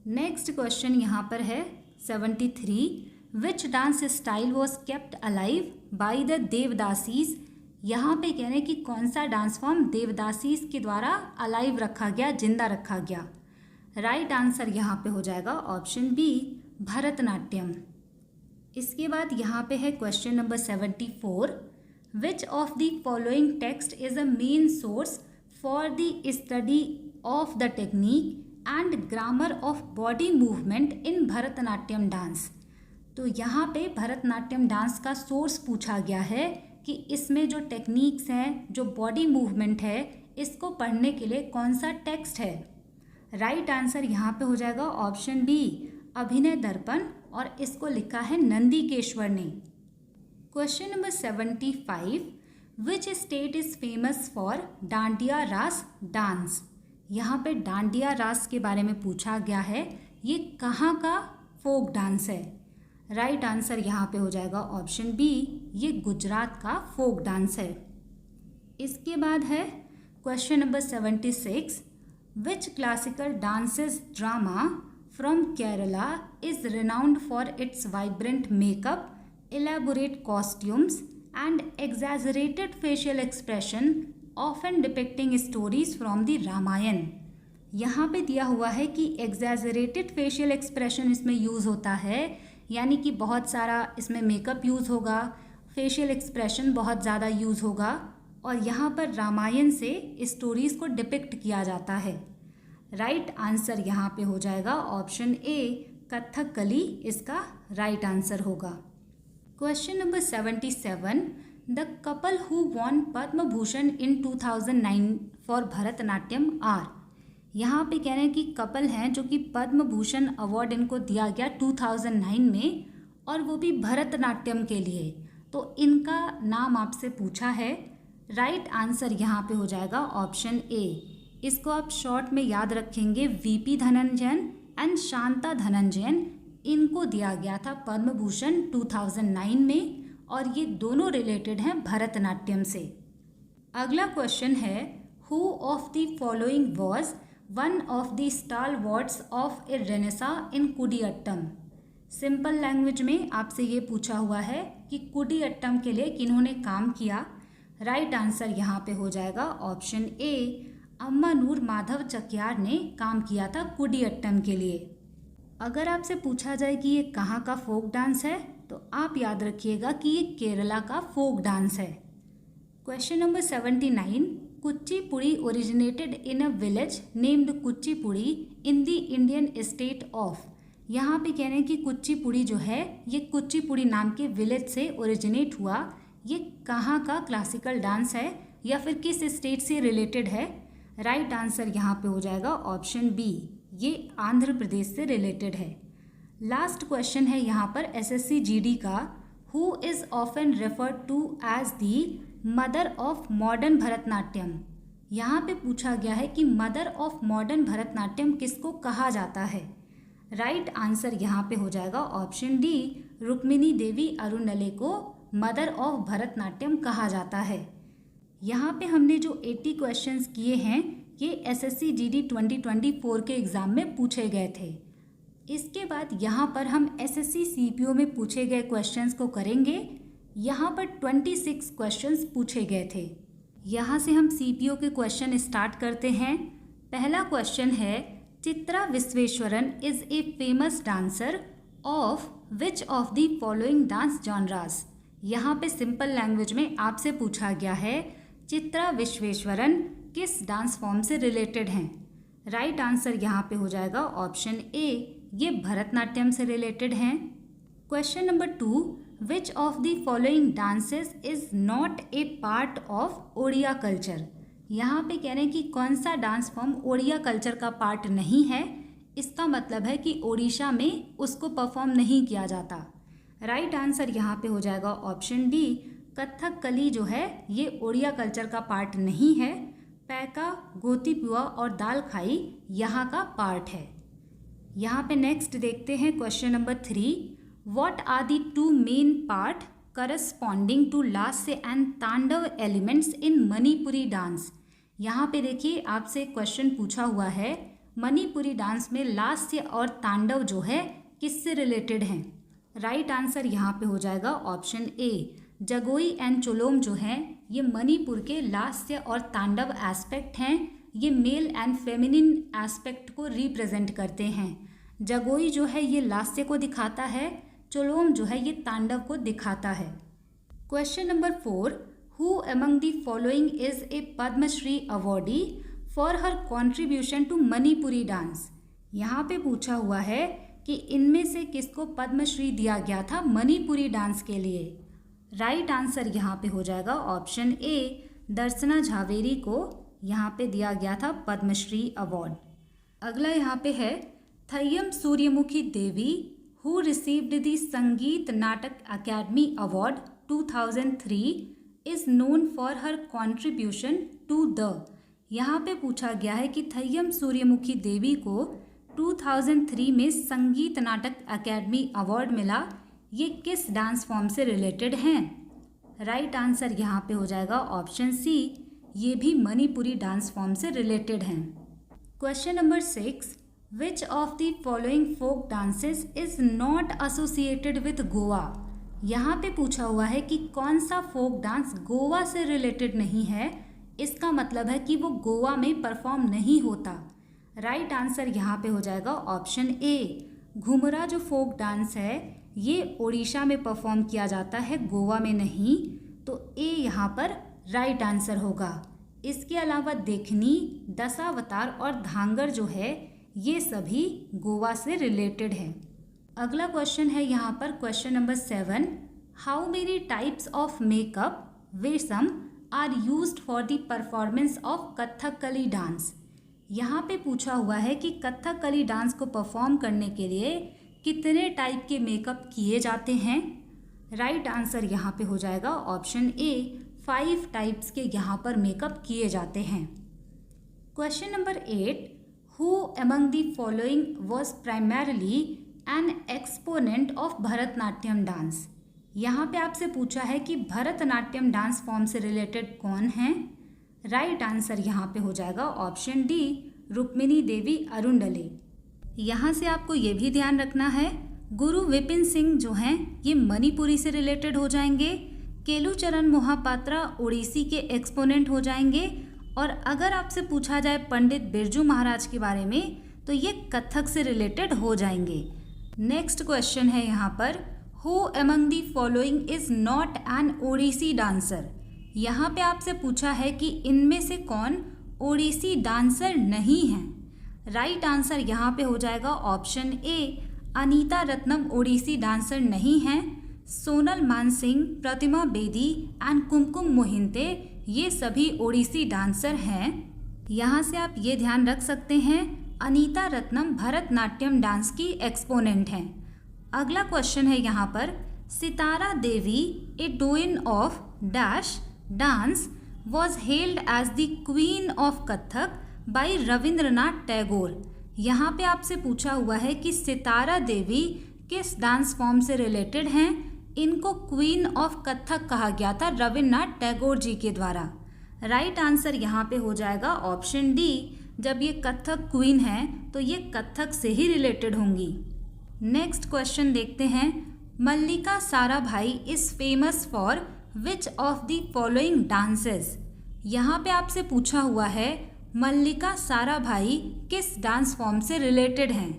नेक्स्ट क्वेश्चन यहाँ पर है 73, विच dance style was kept alive by the devadasis. यहाँ पे कह रहे हैं कि कौन सा डांस फॉर्म देवदासीज के द्वारा अलाइव रखा गया, जिंदा रखा गया। राइट आंसर यहाँ पे हो जाएगा ऑप्शन बी, भरतनाट्यम। इसके बाद यहाँ पे है question number 74, which of the following text is a main source for the study of the technique and grammar of body movement in Bharatanatyam dance. तो यहाँ पे भरतनाट्यम डांस का सोर्स पूछा गया है कि इसमें जो टेक्निक्स हैं, जो बॉडी मूवमेंट है, इसको पढ़ने के लिए कौन सा टेक्स्ट है। राइट आंसर यहाँ पे हो जाएगा ऑप्शन बी, अभिनय दर्पण, और इसको लिखा है नंदीकेश्वर ने। Question number 75, which state is famous for dandiya रास डांस। यहाँ पे डांडिया रास के बारे में पूछा गया है, ये कहाँ का फोक डांस है। राइट आंसर यहाँ पे हो जाएगा ऑप्शन बी, ये गुजरात का फोक डांस है। इसके बाद है question number 76, which classical dances drama from Kerala is renowned for its vibrant makeup, elaborate costumes and exaggerated facial expression, often depicting stories from the Ramayana. यहाँ पे दिया हुआ है कि exaggerated facial expression इसमें यूज़ होता है, यानी कि बहुत सारा इसमें मेकअप यूज़ होगा, फेशियल एक्सप्रेशन बहुत ज़्यादा यूज़ होगा, और यहाँ पर रामायण से स्टोरीज़ को डिपिक्ट किया जाता है। राइट आंसर यहाँ पे हो जाएगा ऑप्शन ए, कथकली इसका राइट आंसर होगा। Question number 77, the couple who won Padma Bhushan in 2009 for Bharatanatyam are. यहाँ पे कह रहे हैं कि कपल हैं जो कि पद्म भूषण अवार्ड इनको दिया गया 2009 में, और वो भी भरतनाट्यम के लिए। तो इनका नाम आपसे पूछा है। राइट आंसर यहाँ पे हो जाएगा ऑप्शन ए, इसको आप शॉर्ट में याद रखेंगे, वीपी धनंजयन एंड शांता धनंजयन, इनको दिया गया था पद्म भूषण 2009 में, और ये दोनों रिलेटेड हैं भरतनाट्यम से। अगला क्वेश्चन है, who of the following was one of the stalwarts of a renaissance in Kutiyattam. Simple language में आपसे ये पूछा हुआ है कि कुडियाट्टम के लिए किन्होंने काम किया। राइट आंसर यहाँ पे हो जाएगा ऑप्शन ए, अम्मानूर माधव चकियार ने काम किया था कुडियाट्टम के लिए। अगर आपसे पूछा जाए कि ये कहाँ का फोक डांस है, तो आप याद रखिएगा कि ये केरला का फोक डांस है। Question number 79, Kuchipudi originated in a village named Kuchipudi in the Indian state of. यहाँ पे कह रहे हैं कि कुचिपुड़ी जो है ये कुचिपुड़ी नाम के विलेज से ओरिजिनेट हुआ। ये कहाँ का क्लासिकल डांस है या फिर किस स्टेट से रिलेटेड है। राइट आंसर यहाँ पे हो जाएगा ऑप्शन बी, ये आंध्र प्रदेश से रिलेटेड है। लास्ट क्वेश्चन है यहाँ पर एसएससी जीडी का, who is often referred to as the mother of modern Bharatanatyam. यहाँ पे पूछा गया है कि मदर ऑफ मॉडर्न भरतनाट्यम किसको कहा जाता है। राइट आंसर यहाँ पे हो जाएगा ऑप्शन डी, रुक्मिणी देवी अरुणले को मदर ऑफ भरतनाट्यम कहा जाता है। यहाँ पे हमने जो 80 क्वेश्चंस किए हैं ये एसएससी जीडी 2024 के एग्ज़ाम में पूछे गए थे। इसके बाद यहाँ पर हम एसएससी सीपीओ में पूछे गए क्वेश्चंस को करेंगे। यहाँ पर 26 क्वेश्चंस पूछे गए थे। यहाँ से हम सीपीओ के क्वेश्चन स्टार्ट करते हैं। पहला क्वेश्चन है, Chitra Visweswaran is a famous dancer of which of the following dance genres. यहाँ पे सिंपल लैंग्वेज में आपसे पूछा गया है चित्रा विश्वेश्वरन किस डांस फॉर्म से रिलेटेड हैं। राइट आंसर यहाँ पे हो जाएगा ऑप्शन ए, ये भरतनाट्यम से रिलेटेड हैं। Question number 2, which of the following dances is not a part of Odia culture. यहाँ पे कह रहे हैं कि कौन सा डांस फॉर्म ओडिया कल्चर का पार्ट नहीं है। इसका मतलब है कि ओडिशा में उसको परफॉर्म नहीं किया जाता। राइट आंसर यहाँ पे हो जाएगा ऑप्शन डी, कथकली जो है ये ओडिया कल्चर का पार्ट नहीं है। पैका, गोतीपुआ और दाल खाई यहाँ का पार्ट है। यहाँ पे नेक्स्ट देखते हैं question number 3, what are the two main part corresponding to lasya and tandava elements in Manipuri dance. यहाँ पे देखिए आपसे क्वेश्चन पूछा हुआ है मणिपुरी डांस में लास्य और तांडव जो है किससे रिलेटेड हैं। राइट आंसर यहाँ पे हो जाएगा option A, Jagoi and Cholom जो हैं ये मणिपुर के लास्य और तांडव एस्पेक्ट हैं। ये मेल एंड फेमिनिन एस्पेक्ट को रिप्रेजेंट करते हैं। जगोई जो है ये लास्य को दिखाता है, चोलोम जो है ये तांडव को दिखाता है। Question number 4, who among the following is a Padma Shri awardee for her contribution to Manipuri dance. यहाँ पे पूछा हुआ है कि इनमें से किसको पद्मश्री दिया गया था मणिपुरी डांस के लिए। राइट आंसर यहाँ पे हो जाएगा ऑप्शन ए, दर्शना झावेरी को यहाँ पे दिया गया था पद्मश्री अवार्ड। अगला यहाँ पे है, थय्यम सूर्यमुखी देवी who received the Sangeet Natak academy award 2003 is known for her contribution to the. यहाँ पे पूछा गया है कि थय्यम सूर्यमुखी देवी को 2003 में संगीत नाटक अकेडमी अवार्ड मिला, ये किस डांस फॉर्म से रिलेटेड हैं। राइट आंसर यहाँ पे हो जाएगा ऑप्शन सी, ये भी मणिपुरी डांस फॉर्म से रिलेटेड हैं। Question number 6, which of the following folk dances is not associated with Goa. यहाँ पे पूछा हुआ है कि कौन सा फोक डांस गोवा से रिलेटेड नहीं है। इसका मतलब है कि वो गोवा में परफॉर्म नहीं होता। राइट आंसर यहाँ पे हो जाएगा ऑप्शन ए, घुमरा जो फोक डांस है ये ओडिशा में परफॉर्म किया जाता है, गोवा में नहीं। तो ए यहाँ पर राइट आंसर होगा। इसके अलावा देखनी, दशावतार और धांगर जो है ये सभी गोवा से रिलेटेड है। अगला क्वेश्चन है यहाँ पर question number 7, how many types of makeup vesham are used for the performance of Kathakali dance. यहाँ पे पूछा हुआ है कि कथकली डांस को परफॉर्म करने के लिए कितने टाइप के मेकअप किए जाते हैं। राइट आंसर यहाँ पे हो जाएगा ऑप्शन ए, 5 टाइप्स के यहाँ पर मेकअप किए जाते हैं। Question number 8, who among the following was primarily N exponent of Bharatanatyam dance. यहाँ पे आपसे पूछा है कि भरतनाट्यम डांस फॉर्म से रिलेटेड कौन हैं। राइट आंसर यहाँ पे हो जाएगा ऑप्शन डी, रुक्मिणी देवी अरुंडले। यहाँ से आपको ये भी ध्यान रखना है, गुरु विपिन सिंह जो हैं ये मणिपुरी से रिलेटेड हो जाएंगे, केलुचरण मोहापात्रा ओडिसी के एक्सपोनेंट हो जाएंगे, और अगर आपसे पूछा जाए पंडित बिरजू महाराज के बारे में तो ये कथक से रिलेटेड हो जाएंगे। नेक्स्ट क्वेश्चन है यहाँ पर, who among the following is not an Odissi dancer. यहाँ पे आपसे पूछा है कि इनमें से कौन ओडिसी डांसर नहीं है। राइट आंसर यहाँ पे हो जाएगा option A, Anita Ratnam Odissi dancer नहीं हैं। सोनल मानसिंह, प्रतिमा बेदी एंड कुमकुम मोहिंते ये सभी ओडिसी डांसर हैं। यहाँ से आप ये ध्यान रख सकते हैं, अनीता रत्नम भरतनाट्यम डांस की एक्सपोनेंट हैं। अगला क्वेश्चन है यहाँ पर, Sitara Devi a doyen of dash dance was hailed as the queen of Kathak by Rabindranath Tagore. यहाँ पे आपसे पूछा हुआ है कि सितारा देवी किस डांस फॉर्म से रिलेटेड हैं। इनको क्वीन ऑफ कथक कहा गया था रविंद्रनाथ टैगोर जी के द्वारा। राइट आंसर यहाँ पे हो जाएगा ऑप्शन डी, जब ये कथक क्वीन है तो ये कथक से ही रिलेटेड होंगी। नेक्स्ट क्वेश्चन देखते हैं, Mallika Sarabhai is famous for which of the following dances. यहाँ पे आपसे पूछा हुआ है मल्लिका साराभाई किस डांस फॉर्म से रिलेटेड हैं?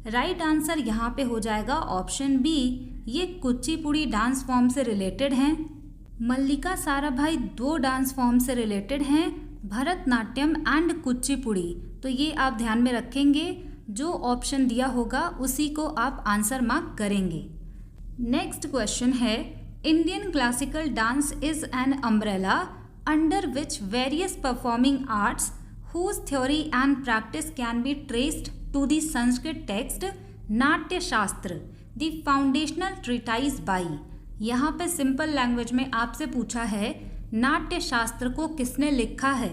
राइट आंसर यहाँ पे हो जाएगा ऑप्शन बी, ये कुचिपुड़ी डांस फॉर्म से रिलेटेड हैं। मल्लिका साराभाई दो डांस फॉर्म से रिलेटेड हैं, भरतनाट्यम एंड कुचिपुड़ी। तो ये आप ध्यान में रखेंगे, जो ऑप्शन दिया होगा उसी को आप आंसर मार्क करेंगे। नेक्स्ट क्वेश्चन है, Indian classical dance is an umbrella under which various performing arts whose theory and practice can be traced to the Sanskrit text नाट्य शास्त्र the foundational treatise by। यहाँ पे सिंपल लैंग्वेज में आपसे पूछा है नाट्य शास्त्र को किसने लिखा है।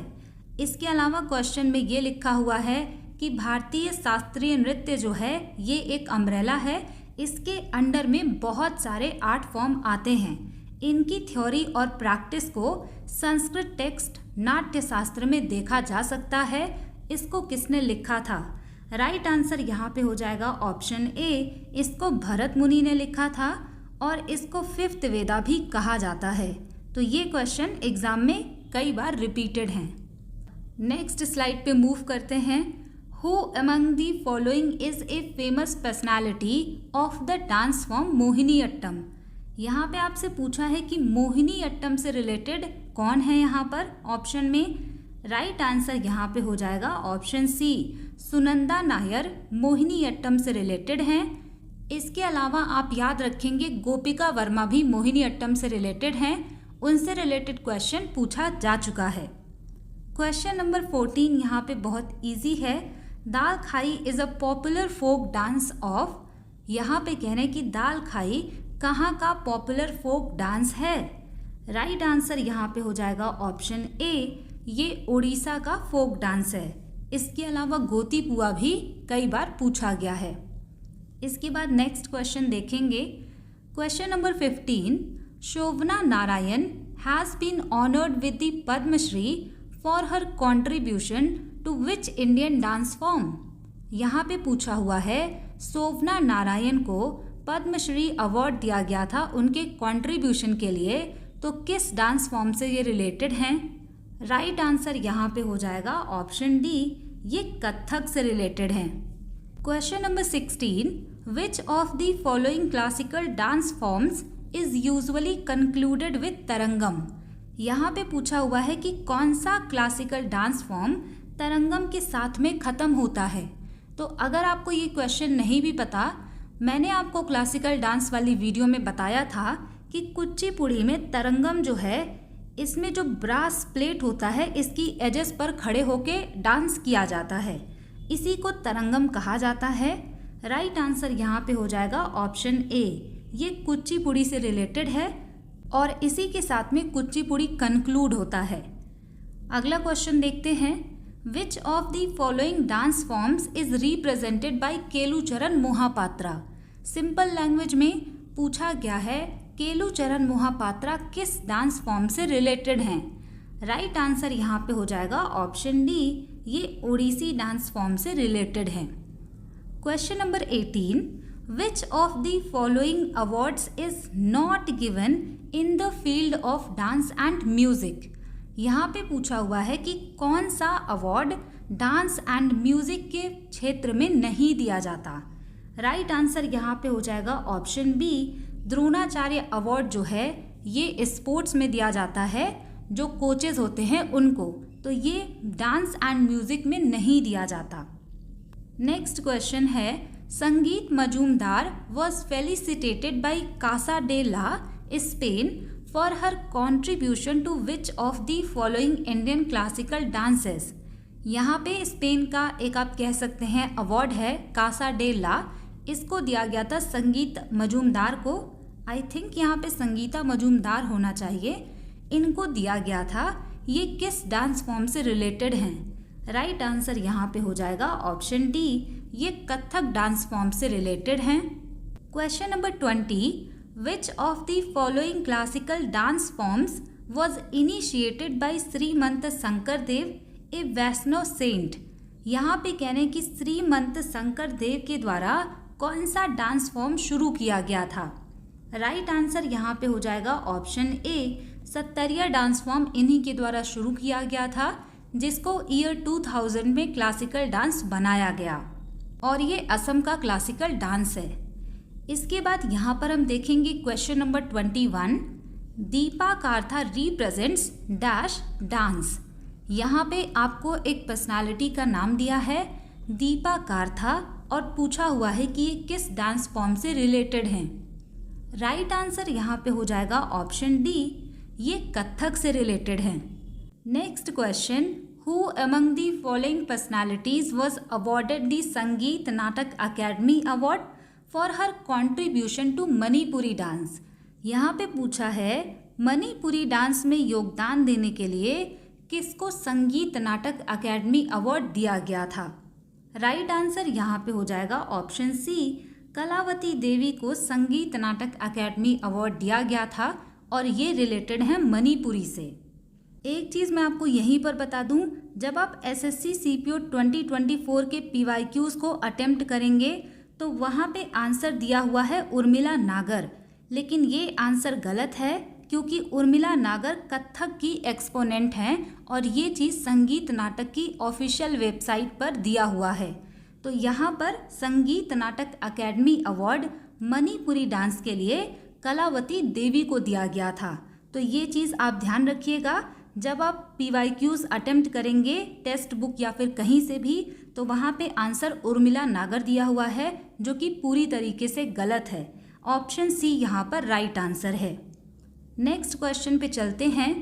इसके अलावा क्वेश्चन में ये लिखा हुआ है कि भारतीय शास्त्रीय नृत्य जो है ये एक अम्ब्रेला है, इसके अंडर में बहुत सारे आर्ट फॉर्म आते हैं, इनकी थ्योरी और प्रैक्टिस को संस्कृत टेक्स्ट नाट्य शास्त्र में देखा जा सकता है। इसको किसने लिखा था? राइट आंसर यहाँ पे हो जाएगा ऑप्शन ए, इसको भरत मुनि ने लिखा था और इसको फिफ्थ वेदा भी कहा जाता है। तो ये क्वेश्चन एग्जाम में कई बार रिपीटेड हैं। नेक्स्ट स्लाइड पे मूव करते हैं। Who among the following is a famous personality of the dance form Mohiniyattam. यहाँ पे आपसे पूछा है कि मोहिनीअट्टम से रिलेटेड कौन है यहाँ पर ऑप्शन में। राइट आंसर यहाँ पे हो जाएगा ऑप्शन सी, सुनंदा नायर मोहिनीअट्टम से रिलेटेड हैं। इसके अलावा आप याद रखेंगे गोपिका वर्मा भी मोहिनीअट्टम से रिलेटेड हैं, उनसे रिलेटेड क्वेश्चन पूछा जा चुका है। क्वेश्चन नंबर 14 यहाँ पे बहुत इजी है। Dalkhai is a popular folk dance of. यहाँ पे कह रहे हैं कि दाल खाई कहाँ का पॉपुलर फोक डांस है। राइट आंसर यहाँ पे हो जाएगा ऑप्शन ए, ये उड़ीसा का फोक डांस है। इसके अलावा गोती पुआ भी कई बार पूछा गया है। इसके बाद नेक्स्ट क्वेश्चन देखेंगे। Question number 15, Shobhana Narayan has been honoured with the Padma Shri for her contribution to which Indian dance form. यहाँ पे पूछा हुआ है शोभना नारायण को पद्मश्री अवार्ड दिया गया था उनके कंट्रीब्यूशन के लिए, तो किस डांस फॉर्म से ये रिलेटेड हैं? राइट आंसर यहाँ पे हो जाएगा ऑप्शन डी, ये कथक से रिलेटेड हैं। Question number 16, which of the following classical dance forms is usually concluded with Tarangam. यहाँ पे पूछा हुआ है कि कौन सा क्लासिकल डांस फॉर्म तरंगम के साथ में ख़त्म होता है। तो अगर आपको ये क्वेश्चन नहीं भी पता, मैंने आपको क्लासिकल डांस वाली वीडियो में बताया था कि कुचिपुड़ी में तरंगम जो है, इसमें जो ब्रास प्लेट होता है इसकी एजेस पर खड़े होके डांस किया जाता है, इसी को तरंगम कहा जाता है। राइट आंसर यहाँ पे हो जाएगा ऑप्शन ए, ये कुचिपुड़ी से रिलेटेड है और इसी के साथ में कुचिपुड़ी कंक्लूड होता है। अगला क्वेश्चन देखते हैं। Which of the following dance forms is represented by Kelucharan Mohapatra. Simple language में पूछा गया है केलुचरण मोहापात्रा किस डांस फॉर्म से रिलेटेड हैं। राइट आंसर यहाँ पे हो जाएगा ऑप्शन डी, ये ओडिसी डांस फॉर्म से रिलेटेड हैं। Question number 18, which of the following awards is not given in the field of dance and music. यहाँ पे पूछा हुआ है कि कौन सा अवार्ड डांस एंड म्यूजिक के क्षेत्र में नहीं दिया जाता। राइट आंसर यहाँ पे हो जाएगा ऑप्शन बी, द्रोणाचार्य अवार्ड जो है ये स्पोर्ट्स में दिया जाता है, जो कोचेज होते हैं उनको, तो ये डांस एंड म्यूजिक में नहीं दिया जाता। नेक्स्ट क्वेश्चन है, Sangeet Majumdar was felicitated by Casa de la Spain for her contribution to which of the following Indian classical dances. यहाँ पे स्पेन का एक आप कह सकते हैं अवार्ड है कासा डे ला, इसको दिया गया था संगीत मजूमदार को। आई थिंक यहाँ पे संगीता मजूमदार होना चाहिए, इनको दिया गया था। ये किस डांस फॉर्म से रिलेटेड हैं? राइट आंसर यहाँ पे हो जाएगा ऑप्शन डी, ये कथक डांस फॉर्म से रिलेटेड हैं। Question number 20, which of the following classical dance forms was initiated by Shrimant Shankar Dev a Vaishnav saint. यहाँ पे कह रहे हैं कि श्रीमंत शंकर देव के द्वारा कौन सा डांस फॉर्म शुरू किया गया था। राइट आंसर यहाँ पे हो जाएगा ऑप्शन ए, सत्तरिया डांस फॉर्म इन्हीं के द्वारा शुरू किया गया था। जिसको ईयर 2000 में क्लासिकल डांस बनाया गया और ये असम का क्लासिकल डांस है। इसके बाद यहाँ पर हम देखेंगे question number 21। Deepa Katha represents dash dance. यहाँ पे आपको एक पर्सनालिटी का नाम दिया है दीपा काथा और पूछा हुआ है कि ये किस डांस फॉर्म से रिलेटेड हैं। राइट आंसर यहाँ पे हो जाएगा ऑप्शन डी, ये कथक से रिलेटेड हैं। Next question, who among the following personalities was awarded the Sangeet Natak academy award for her contribution to Manipuri dance. यहाँ पे पूछा है मणिपुरी डांस में योगदान देने के लिए किसको संगीत नाटक अकेडमी अवार्ड दिया गया था। राइट आंसर यहाँ पे हो जाएगा ऑप्शन सी, कलावती देवी को संगीत नाटक अकेडमी अवार्ड दिया गया था और ये रिलेटेड है मणिपुरी से। एक चीज़ मैं आपको यहीं पर बता दूं, जब आप एसएससी सीपीओ 2024 के पीवाईक्यूज़ को अटेम्प्ट करेंगे तो वहाँ पे आंसर दिया हुआ है उर्मिला नागर, लेकिन ये आंसर गलत है क्योंकि उर्मिला नागर कथक की एक्सपोनेंट हैं और ये चीज़ संगीत नाटक की ऑफिशियल वेबसाइट पर दिया हुआ है। तो यहाँ पर संगीत Natak academy award Manipuri dance के लिए कलावती देवी को दिया गया था। तो ये चीज़ आप ध्यान रखिएगा, जब आप पीवाईक्यूज़ अटेम्प्ट करेंगे टेक्स्ट बुक या फिर कहीं से भी, तो वहाँ पे आंसर उर्मिला नागर दिया हुआ है जो कि पूरी तरीके से गलत है। ऑप्शन सी यहाँ पर राइट आंसर है। नेक्स्ट क्वेश्चन पे चलते हैं।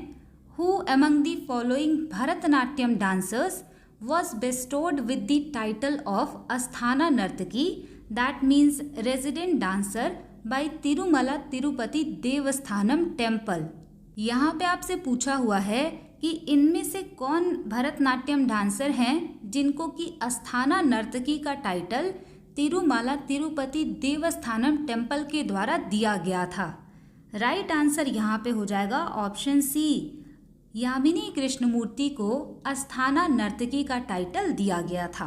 Who among the following Bharatanatyam dancers was bestowed with the title of Asthana Nartaki, that means resident dancer by Tirumala Tirupati Devasthanam temple. यहाँ पे आपसे पूछा हुआ है कि इनमें से कौन भरतनाट्यम डांसर हैं जिनको कि अस्थाना नर्तकी का टाइटल तिरुमला तिरुपति देवस्थानम टेम्पल के द्वारा दिया गया था। राइट आंसर यहाँ पे हो जाएगा ऑप्शन सी, यामिनी कृष्णमूर्ति को अस्थाना नर्तकी का टाइटल दिया गया था।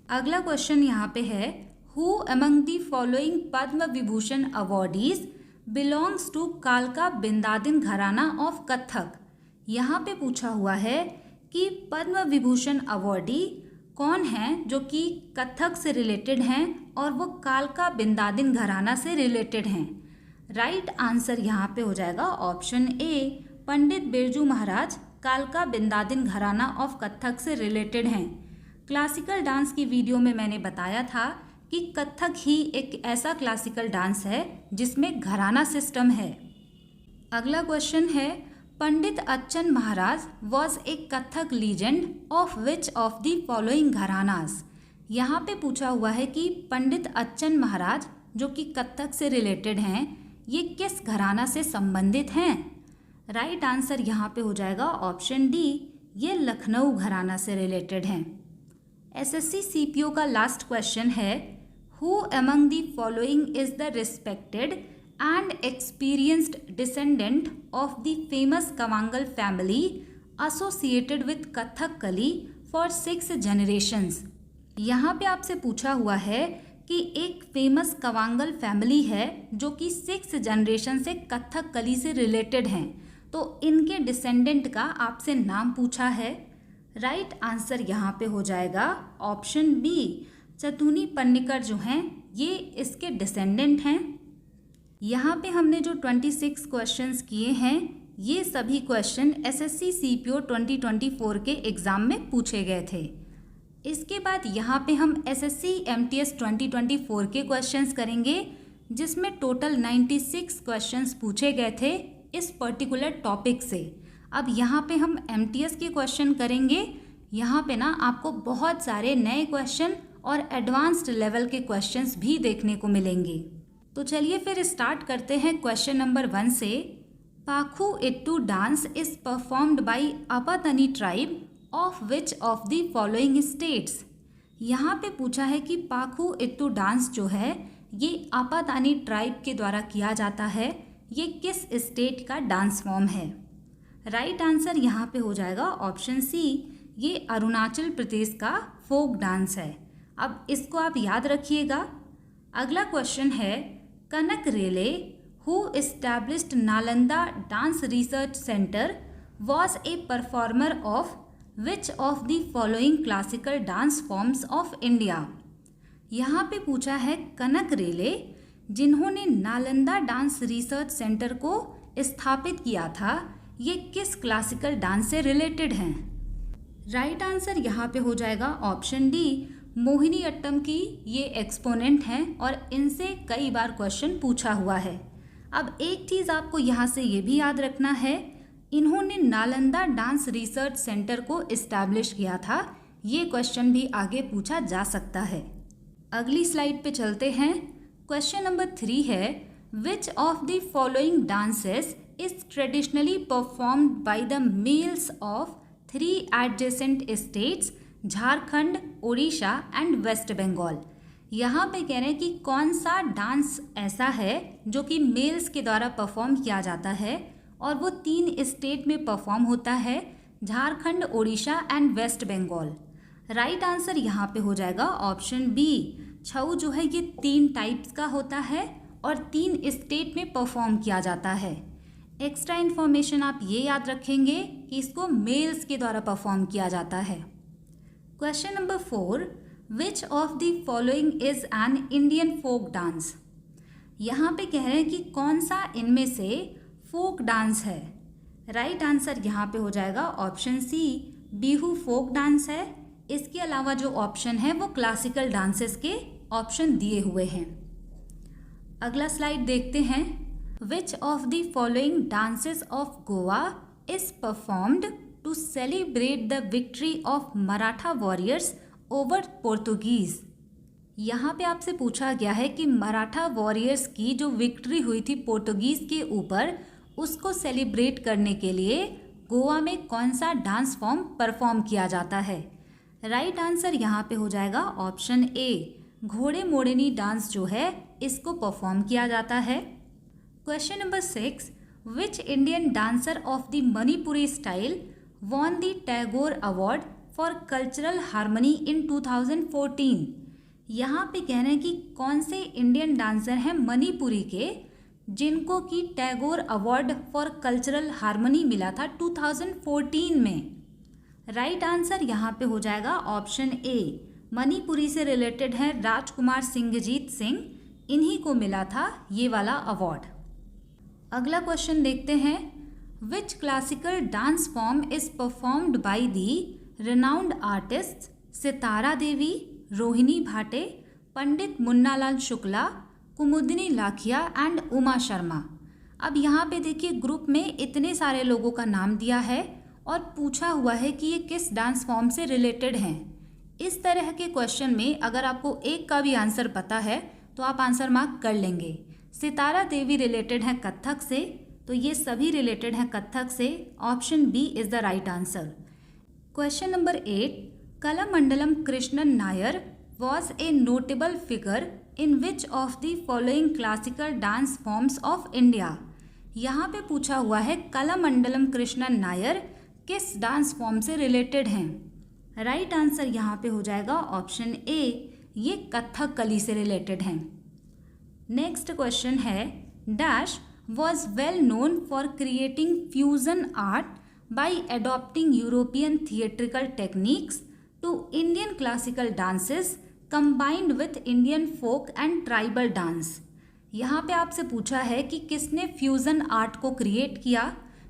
अगला क्वेश्चन यहाँ पे है, who among the following Padma Vibhushan awardees belongs to कालका बिंदादिन घराना ऑफ कथक। यहाँ पे पूछा हुआ है कि पद्म विभूषण अवॉर्डी कौन हैं जो कि कथक से रिलेटेड हैं और वो कालका बिंदादिन घराना से रिलेटेड हैं। राइट आंसर यहाँ पे हो जाएगा ऑप्शन ए, पंडित बिरजू महाराज कालका बिंदादिन घराना ऑफ कथक से रिलेटेड हैं। क्लासिकल डांस की वीडियो में मैंने बताया था कि कथक ही एक ऐसा क्लासिकल डांस है जिसमें घराना सिस्टम है। अगला क्वेश्चन है, Pandit Achhan Maharaj was a Kathak legend of which of the following gharanas. यहाँ पे पूछा हुआ है कि पंडित अच्छन महाराज जो कि कथक से रिलेटेड हैं, ये किस घराना से संबंधित हैं। राइट आंसर यहाँ पे हो जाएगा ऑप्शन डी, ये लखनऊ घराना से रिलेटेड हैं। एसएससी सीपीओ का लास्ट क्वेश्चन है, who among the following is the respected and experienced descendant of the famous Kavungal family associated with Kathakali for 6 generations. यहाँ पे आपसे पूछा हुआ है कि एक फेमस कवांगल फैमिली है जो कि 6 जनरेशन से कथकली से रिलेटेड हैं, तो इनके डिसेंडेंट का आपसे नाम पूछा है। राइट आंसर यहाँ पे हो जाएगा ऑप्शन बी, चतुनी पन्निकर जो हैं ये इसके डिसेंडेंट हैं। यहाँ पे हमने जो 26 क्वेश्चंस किए हैं ये सभी क्वेश्चन एसएससी सीपीओ 2024 के एग्ज़ाम में पूछे गए थे। इसके बाद यहाँ पे हम एसएससी एमटीएस 2024 के क्वेश्चंस करेंगे जिसमें टोटल 96 क्वेश्चंस पूछे गए थे इस पर्टिकुलर टॉपिक से। अब यहाँ पे हम एमटीएस के क्वेश्चन करेंगे। यहाँ पे ना आपको बहुत सारे नए क्वेश्चन और एडवांस्ड लेवल के क्वेश्चंस भी देखने को मिलेंगे। तो चलिए फिर स्टार्ट करते हैं क्वेश्चन नंबर 1 से। Pakhu Itu dance is performed by Apatani tribe of which of the following states. यहाँ पे पूछा है कि पाखु इट्टू डांस जो है ये अपातानी ट्राइब के द्वारा किया जाता है, ये किस स्टेट का डांस फॉर्म है। राइट आंसर यहाँ पे हो जाएगा ऑप्शन सी, ये अरुणाचल प्रदेश का फोक डांस है। अब इसको आप याद रखिएगा। अगला क्वेश्चन है, Kanak Rele who established Nalanda dance research centre was a performer of which of the following classical dance forms of India. यहाँ पे पूछा है कनक रेले, जिन्होंने नालंदा डांस रिसर्च सेंटर को स्थापित किया था, ये किस क्लासिकल डांस से रिलेटेड हैं। राइट आंसर यहाँ पे हो जाएगा ऑप्शन डी, मोहिनी अट्टम की ये एक्सपोनेंट हैं और इनसे कई बार क्वेश्चन पूछा हुआ है। अब एक चीज़ आपको यहाँ से ये भी याद रखना है, इन्होंने नालंदा डांस रिसर्च सेंटर को इस्टेब्लिश किया था। ये क्वेश्चन भी आगे पूछा जा सकता है। अगली स्लाइड पे चलते हैं। क्वेश्चन नंबर 3 है, which of the following dances is traditionally performed by the males of 3 adjacent states Jharkhand, Orissa and West Bengal. यहाँ पे कह रहे हैं कि कौन सा डांस ऐसा है जो कि मेल्स के द्वारा परफॉर्म किया जाता है और वो 3 स्टेट में परफॉर्म होता है, Jharkhand, Orissa and West Bengal. Right answer यहाँ पे हो जाएगा ऑप्शन बी, छऊ जो है ये 3 टाइप्स का होता है और 3 स्टेट में परफॉर्म किया जाता है। एक्स्ट्रा इन्फॉर्मेशन आप ये याद रखेंगे कि इसको मेल्स के द्वारा परफॉर्म किया जाता है। Question number 4, which of the following is an Indian folk dance. यहाँ पे कह रहे हैं कि कौन सा इनमें से फोक डांस है। राइट आंसर यहाँ पे हो जाएगा option C, Bihu folk dance है। इसके अलावा जो ऑप्शन है वो क्लासिकल डांसेस के ऑप्शन दिए हुए हैं। अगला स्लाइड देखते हैं। Which of the following dances of Goa is performed to celebrate the victory of Maratha warriors over Portuguese. यहाँ पे आपसे पूछा गया है कि मराठा वॉरियर्स की जो विक्ट्री हुई थी पोर्तुगीज के ऊपर, उसको सेलिब्रेट करने के लिए गोवा में कौन सा डांस फॉर्म परफॉर्म किया जाता है। राइट आंसर यहाँ पे हो जाएगा ऑप्शन ए, घोड़े मोड़नी डांस जो है इसको परफॉर्म किया जाता है। Question number 6, which Indian dancer of the Manipuri style won the Tagore award for cultural harmony in 2014। यहाँ पे कह रहे हैं कि कौन से इंडियन डांसर हैं मणिपुरी के जिनको कि Tagore award for cultural harmony मिला था 2014 में। राइट आंसर यहाँ पे हो जाएगा ऑप्शन ए, मणिपुरी से रिलेटेड है राजकुमार सिंहजीत सिंह, इन्हीं को मिला था ये वाला अवार्ड। अगला क्वेश्चन देखते हैं। Which classical dance form is performed by the renowned artist Sitara Devi, Rohini Bhate, Pandit Munnalal Shukla, Kumudini Lakhia and Uma Sharma. अब यहाँ पे देखिए ग्रुप में इतने सारे लोगों का नाम दिया है और पूछा हुआ है कि ये किस डांस फॉर्म से रिलेटेड हैं। इस तरह के क्वेश्चन में अगर आपको एक का भी आंसर पता है तो आप आंसर मार्क कर लेंगे। सितारा देवी रिलेटेड है कथक से, तो ये सभी रिलेटेड हैं कथक से। Option B is the right answer. Question number 8, Kalamandalam Krishnan Nair was a notable figure in which of the following classical dance forms of India. यहाँ पे पूछा हुआ है कलामंडलम कृष्णन नायर किस डांस फॉर्म से रिलेटेड हैं। राइट आंसर यहाँ पे हो जाएगा ऑप्शन ए, ये कथकली से रिलेटेड हैं। नेक्स्ट क्वेश्चन है, dash was well known for creating fusion art by adopting European theatrical techniques to Indian classical dances combined with Indian folk and tribal dance. यहाँ पे आपसे पूछा है कि किसने फ्यूजन आर्ट को क्रिएट किया।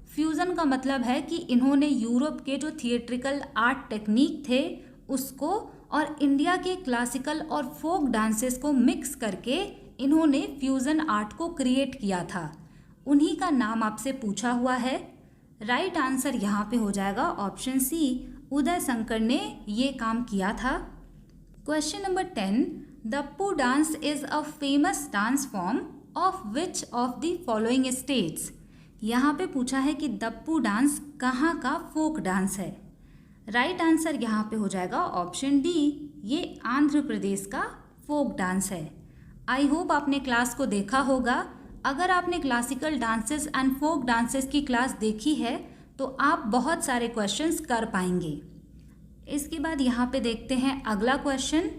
फ्यूज़न का मतलब है कि इन्होंने यूरोप के जो थिएट्रिकल आर्ट टेक्निक थे उसको और इंडिया के क्लासिकल और फोक डांसेस को मिक्स करके इन्होंने फ्यूज़न आर्ट को क्रिएट किया था। उन्हीं का नाम आपसे पूछा हुआ है। राइट आंसर यहाँ पे हो जाएगा ऑप्शन सी, उदय शंकर ने ये काम किया था। Question number 10, Dappu dance is a famous dance form of which of the following states. यहाँ पे पूछा है कि दप्पू डांस कहाँ का फोक डांस है। राइट आंसर यहाँ पे हो जाएगा ऑप्शन डी, ये आंध्र प्रदेश का फोक डांस है। आई होप आपने क्लास को देखा होगा। अगर आपने classical dances and folk dances की क्लास देखी है तो आप बहुत सारे क्वेश्चंस कर पाएंगे। इसके बाद यहाँ पे देखते हैं अगला क्वेश्चन,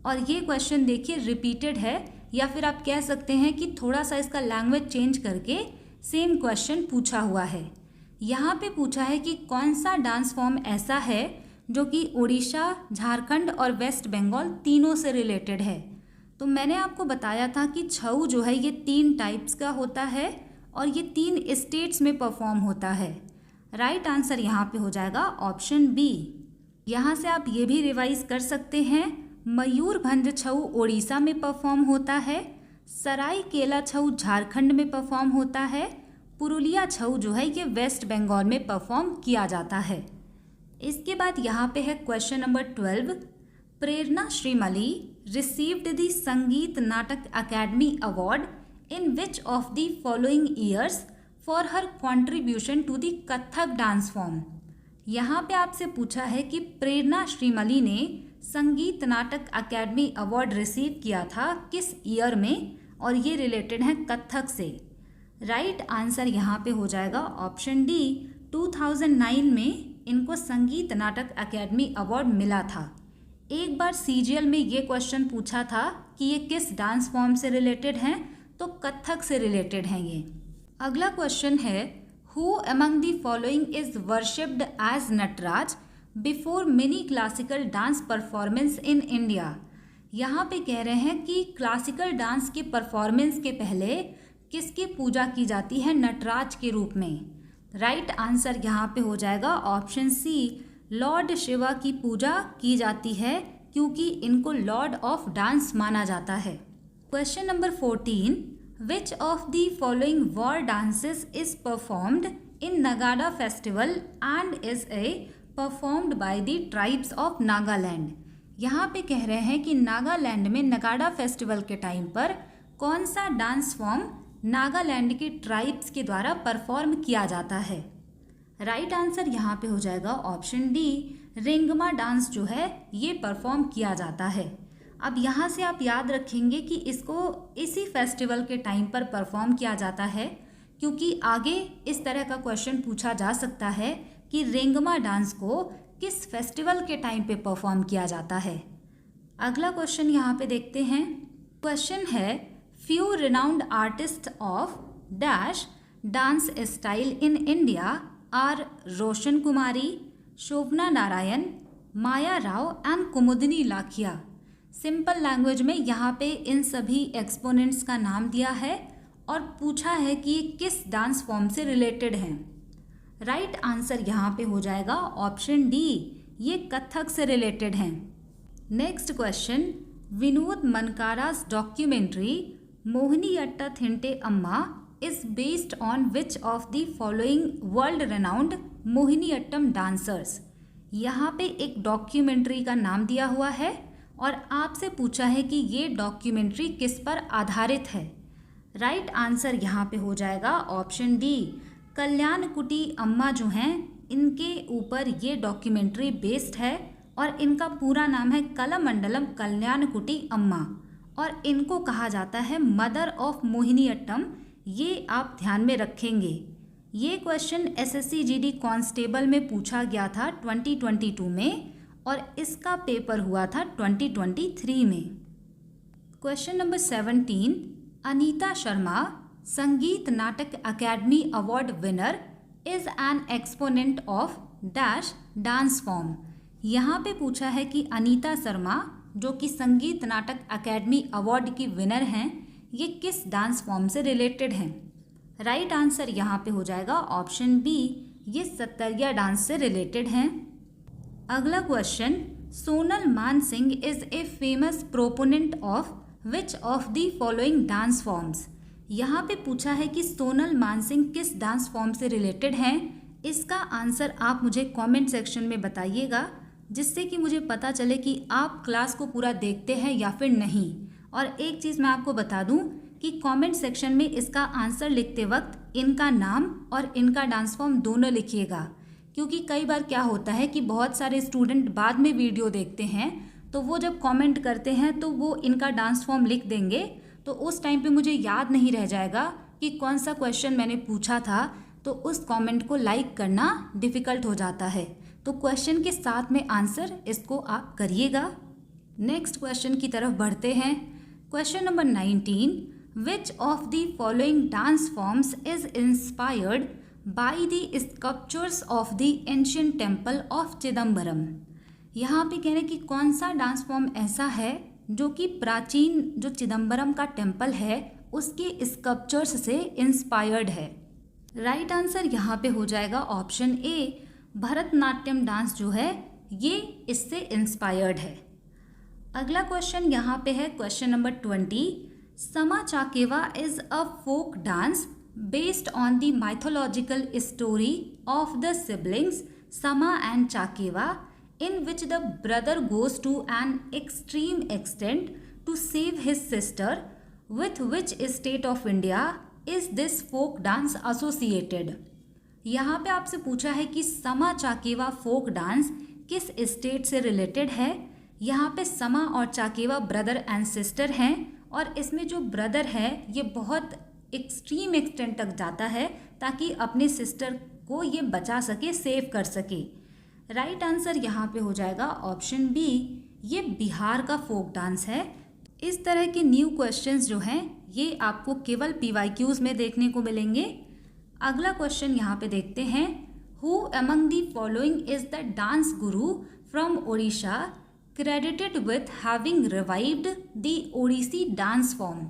और ये क्वेश्चन देखिए रिपीटेड है, या फिर आप कह सकते हैं कि थोड़ा सा इसका लैंग्वेज चेंज करके सेम क्वेश्चन पूछा हुआ है। यहाँ पे पूछा है कि कौन सा डांस फॉर्म ऐसा है जो कि उड़ीसा, झारखंड और वेस्ट बंगाल तीनों से रिलेटेड है। तो मैंने आपको बताया था कि छऊ जो है ये 3 टाइप्स का होता है और ये 3 स्टेट्स में परफॉर्म होता है। राइट आंसर यहाँ पे हो जाएगा ऑप्शन बी। यहाँ से आप ये भी रिवाइज कर सकते हैं, मयूरभंज छऊ उड़ीसा में परफॉर्म होता है, सरायकेला छऊ झारखंड में परफॉर्म होता है, पुरुलिया छऊ जो है ये वेस्ट बंगाल में परफॉर्म किया जाता है। इसके बाद यहाँ पे है question number 12। Prerana Shrimali received the Sangeet Natak academy award in which of the following years for her contribution to the Kathak dance form. यहाँ पे आपसे पूछा है कि प्रेरणा श्रीमली ने संगीत नाटक अकेडमी अवार्ड रिसीव किया था किस ईयर में, और ये रिलेटेड है कथक से। राइट आंसर यहाँ पे हो जाएगा ऑप्शन डी, 2009 में इनको संगीत नाटक अकेडमी अवार्ड मिला था। एक बार सीजीएल में ये क्वेश्चन पूछा था कि ये किस डांस फॉर्म से रिलेटेड हैं, तो कथक से रिलेटेड हैं ये। अगला क्वेश्चन है, who among the following is worshipped as Nataraja before many classical dance performance in India. यहाँ पे कह रहे हैं कि क्लासिकल डांस के परफॉर्मेंस के पहले किसकी पूजा की जाती है नटराज के रूप में। राइट आंसर यहाँ पे हो जाएगा ऑप्शन सी, लॉर्ड शिवा की पूजा की जाती है क्योंकि इनको लॉर्ड ऑफ डांस माना जाता है। Question number 14, which of the following war dances is performed in Nagada festival and is a performed by the tribes of Nagaland. यहाँ पे कह रहे हैं कि नागालैंड में नगाड़ा फेस्टिवल के टाइम पर कौन सा डांस फॉर्म नागालैंड के ट्राइब्स के द्वारा परफॉर्म किया जाता है। राइट आंसर यहाँ पे हो जाएगा ऑप्शन डी, रिंगमा डांस जो है ये परफॉर्म किया जाता है। अब यहाँ से आप याद रखेंगे कि इसको इसी फेस्टिवल के टाइम पर परफॉर्म किया जाता है, क्योंकि आगे इस तरह का क्वेश्चन पूछा जा सकता है कि रिंगमा डांस को किस फेस्टिवल के टाइम पे परफॉर्म किया जाता है। अगला क्वेश्चन यहाँ पे देखते हैं। क्वेश्चन है, few renowned artists of dash dance style in India are Roshan Kumari, Shobhana Narayan, Maya Rao and Kumudini Lakhia. Simple language में यहाँ पे इन सभी एक्सपोनेंट्स का नाम दिया है और पूछा है कि किस डांस फॉर्म से रिलेटेड हैं। राइट आंसर यहाँ पे हो जाएगा ऑप्शन डी, ये कथक से रिलेटेड हैं। नेक्स्ट क्वेश्चन, विनोद मनकारा's डॉक्यूमेंट्री मोहिनीअट्टा थिंटे अम्मा is based on which of the following world renowned Mohiniyattam dancers. यहाँ पे एक डॉक्यूमेंट्री का नाम दिया हुआ है और आपसे पूछा है कि ये डॉक्यूमेंट्री किस पर आधारित है। राइट आंसर यहाँ पे हो जाएगा ऑप्शन डी, कल्याणकुटी अम्मा जो हैं इनके ऊपर ये डॉक्यूमेंट्री बेस्ड है और इनका पूरा नाम है कलामंडलम कल्याणकुटी अम्मा और इनको कहा जाता है मदर ऑफ मोहिनीअट्टम। ये आप ध्यान में रखेंगे। ये क्वेश्चन एसएससी जीडी कांस्टेबल में पूछा गया था 2022 में और इसका पेपर हुआ था 2023 में। क्वेश्चन नंबर 17, अनीता शर्मा संगीत Natak academy award winner is an exponent of dash dance form. यहाँ पे पूछा है कि अनीता शर्मा जो कि संगीत नाटक अकेडमी अवार्ड की विनर हैं, ये किस डांस फॉर्म से रिलेटेड हैं। राइट आंसर यहाँ पे हो जाएगा ऑप्शन बी, ये सत्तरिया डांस से रिलेटेड हैं। अगला क्वेश्चन, सोनल मान Singh is a famous proponent of which of the following dance forms. यहाँ पे पूछा है कि सोनल मान सिंह किस डांस फॉर्म से रिलेटेड हैं। इसका आंसर आप मुझे कमेंट सेक्शन में बताइएगा, जिससे कि मुझे पता चले कि आप क्लास को पूरा देखते हैं या फिर नहीं। और एक चीज़ मैं आपको बता दूं कि कमेंट सेक्शन में इसका आंसर लिखते वक्त इनका नाम और इनका डांस फॉर्म दोनों लिखिएगा, क्योंकि कई बार क्या होता है कि बहुत सारे स्टूडेंट बाद में वीडियो देखते हैं तो वो जब कमेंट करते हैं तो वो इनका डांस फॉर्म लिख देंगे, तो उस टाइम पे मुझे याद नहीं रह जाएगा कि कौन सा क्वेश्चन मैंने पूछा था, तो उस कमेंट को लाइक करना डिफ़िकल्ट हो जाता है। तो क्वेश्चन के साथ में आंसर इसको आप करिएगा। नेक्स्ट क्वेश्चन की तरफ बढ़ते हैं। Question number 19, which of the following dance forms is inspired by the sculptures of the ancient temple of Chidambaram. यहाँ पे कह रहे हैं कि कौन सा डांस फॉर्म ऐसा है जो कि प्राचीन जो चिदम्बरम का टेम्पल है उसके स्कल्पचर्स से इंस्पायर्ड है। राइट आंसर यहाँ पे हो जाएगा ऑप्शन ए, भरतनाट्यम डांस जो है ये इससे इंस्पायर्ड है। अगला क्वेश्चन यहाँ पे है question number 20। Sama Chakeva is a folk dance based on the mythological story of the siblings Sama and Chakeva in which the brother goes to an extreme extent to save his sister. With which state of India is this folk dance associated? यहाँ पे आपसे पूछा है कि समा चाकेवा folk dance किस state से related है। यहाँ पे समा और चाकेवा ब्रदर एंड सिस्टर हैं और इसमें जो ब्रदर है ये बहुत एक्सट्रीम एक्सटेंट तक जाता है ताकि अपने सिस्टर को ये बचा सके, सेव कर सके। राइट आंसर यहाँ पे हो जाएगा ऑप्शन बी, ये बिहार का फोक डांस है। इस तरह के न्यू क्वेश्चंस जो हैं ये आपको केवल PYQs में देखने को मिलेंगे। अगला क्वेश्चन यहाँ पे देखते हैं। Who among the following is the dance guru from Odisha credited with having revived the Odissi dance form.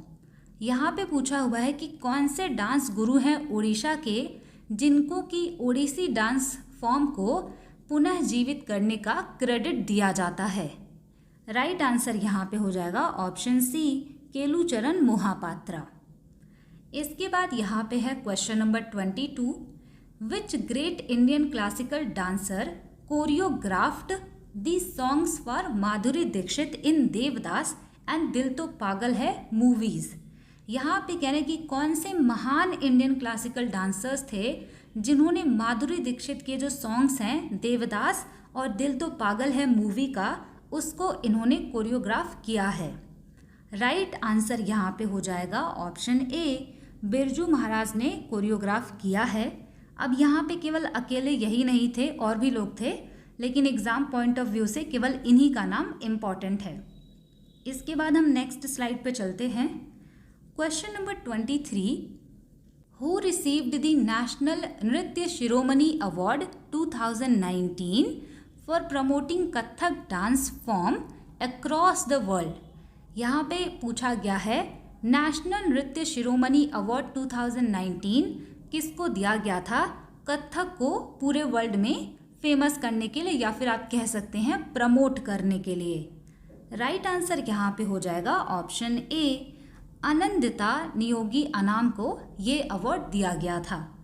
यहाँ पे पूछा हुआ है कि कौन से डांस गुरु हैं ओडिशा के जिनको कि ओडिसी डांस फॉर्म को पुनः जीवित करने का क्रेडिट दिया जाता है। राइट आंसर यहाँ पे हो जाएगा ऑप्शन सी, केलुचरण मोहापात्रा। इसके बाद यहाँ पे है question number 22। Which great Indian classical dancer choreographed the songs for Madhuri Dixit in Devdas and Dil To पागल है मूवीज। यहाँ पे कह रहे हैं कि कौन से महान इंडियन क्लासिकल डांसर्स थे जिन्होंने माधुरी दीक्षित के जो सॉन्ग्स हैं देवदास और दिल तो पागल है मूवी का उसको इन्होंने कोरियोग्राफ किया है। राइट आंसर यहाँ पे हो जाएगा ऑप्शन ए, बिरजू महाराज ने कोरियोग्राफ किया है। अब यहाँ पे केवल अकेले यही नहीं थे, और भी लोग थे, लेकिन एग्जाम पॉइंट ऑफ व्यू से केवल इन्हीं का नाम इम्पॉर्टेंट है। इसके बाद हम नेक्स्ट स्लाइड पे चलते हैं। Question number 23। Who received the National Nritya Shiromani Award 2019 for promoting Kathak dance form across the world? यहाँ पे पूछा गया है नेशनल नृत्य शिरोमणि अवार्ड 2019 किसको दिया गया था कथक को पूरे वर्ल्ड में फेमस करने के लिए, या फिर आप कह सकते हैं प्रमोट करने के लिए। राइट आंसर यहाँ पे हो जाएगा ऑप्शन ए, आनंदिता नियोगी अनाम को ये अवार्ड दिया गया था।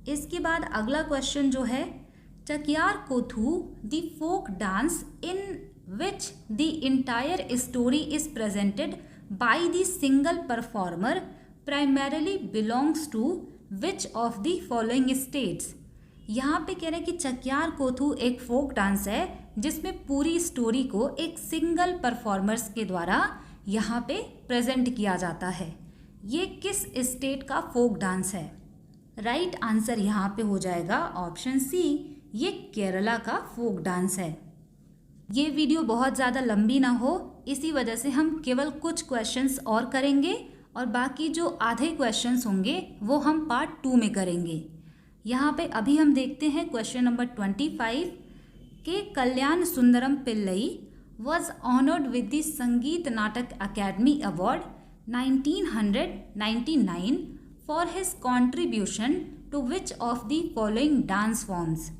इसके बाद अगला क्वेश्चन जो है, Chakyar Koothu the folk dance in which the entire story is presented by the single performer primarily belongs to which of the following states. यहाँ पे कह रहे हैं कि चकियार कोथू एक फोक डांस है जिसमें पूरी स्टोरी को एक सिंगल परफॉर्मर्स के द्वारा यहाँ पे प्रेजेंट किया जाता है। ये किस स्टेट का फोक डांस है? राइट आंसर यहाँ पे हो जाएगा ऑप्शन सी, ये केरला का फोक डांस है। ये वीडियो बहुत ज़्यादा लंबी ना हो इसी वजह से हम केवल कुछ क्वेश्चंस और करेंगे और बाकी जो आधे क्वेश्चंस होंगे वो हम पार्ट 2 में करेंगे। यहाँ पे अभी हम देखते हैं क्वेश्चन नंबर 25 के कल्याण Sundaram Pillai was honored with the Sangeet Natak Academy Award 1999 for his contribution to which of the following dance forms?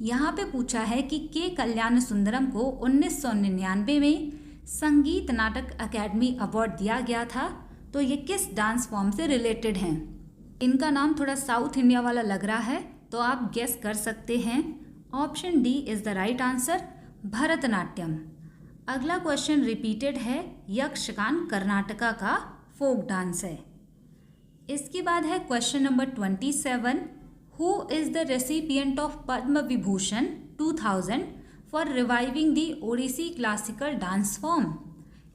यहाँ पे पूछा है कि के कल्याण सुंदरम को 1999 में संगीत नाटक अकेडमी अवार्ड दिया गया था, तो ये किस डांस फॉर्म से रिलेटेड हैं? इनका नाम थोड़ा साउथ इंडिया वाला लग रहा है, तो आप गेस कर सकते हैं। Option D is the right answer, Bharatanatyam. अगला क्वेश्चन रिपीटेड है, यक्षगान कर्नाटका का फोक डांस है। इसके बाद है question number 27, who is the recipient of Padma Vibhushan 2000 for reviving the Odissi classical dance form.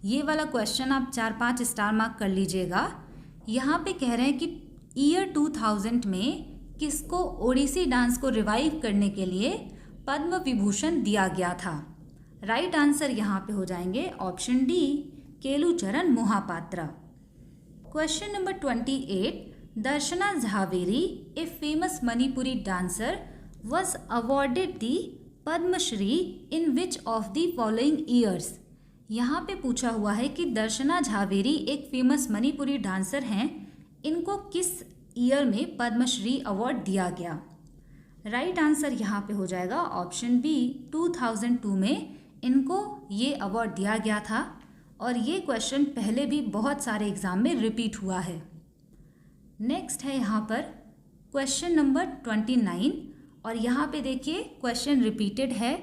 ये वाला क्वेश्चन आप 4-5 स्टार मार्क कर लीजिएगा। यहाँ पे कह रहे हैं कि ईयर 2000 में किसको ओडिसी डांस को रिवाइव करने के लिए पद्म विभूषण दिया गया था। राइट आंसर यहाँ पे हो जाएंगे option D, Kelucharan Mohapatra. Question number 28, Darshana Jhaveri, a famous Manipuri dancer, was awarded the Padma Shri in which of the following years? यहाँ पे पूछा हुआ है कि दर्शना झावेरी एक फेमस मणिपुरी डांसर हैं, इनको किस ईयर में पद्मश्री अवार्ड दिया गया? राइट आंसर यहाँ पे हो जाएगा ऑप्शन बी, 2002 में इनको ये अवार्ड दिया गया था और ये क्वेश्चन पहले भी बहुत सारे एग्जाम में रिपीट हुआ है। नेक्स्ट है यहाँ पर क्वेश्चन नंबर 29 और यहाँ पे देखिए क्वेश्चन रिपीटेड है।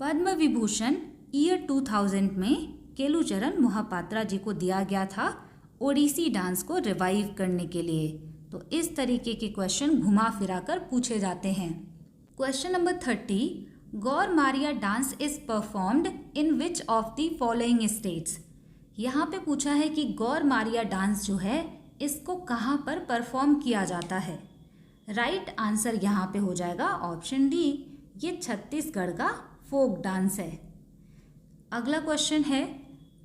पद्म विभूषण ईयर 2000 में केलुचरण मोहापात्रा जी को दिया गया था ओडिसी डांस को रिवाइव करने के लिए। तो इस तरीके के क्वेश्चन घुमा फिरा कर पूछे जाते हैं। Question number 30, Gaur Maria dance is performed in which of the following states? यहाँ पे पूछा है कि गौर मारिया डांस जो है इसको कहाँ पर परफॉर्म किया जाता है? राइट आंसर यहाँ पे हो जाएगा ऑप्शन डी, ये छत्तीसगढ़ का फोक डांस है। अगला क्वेश्चन है,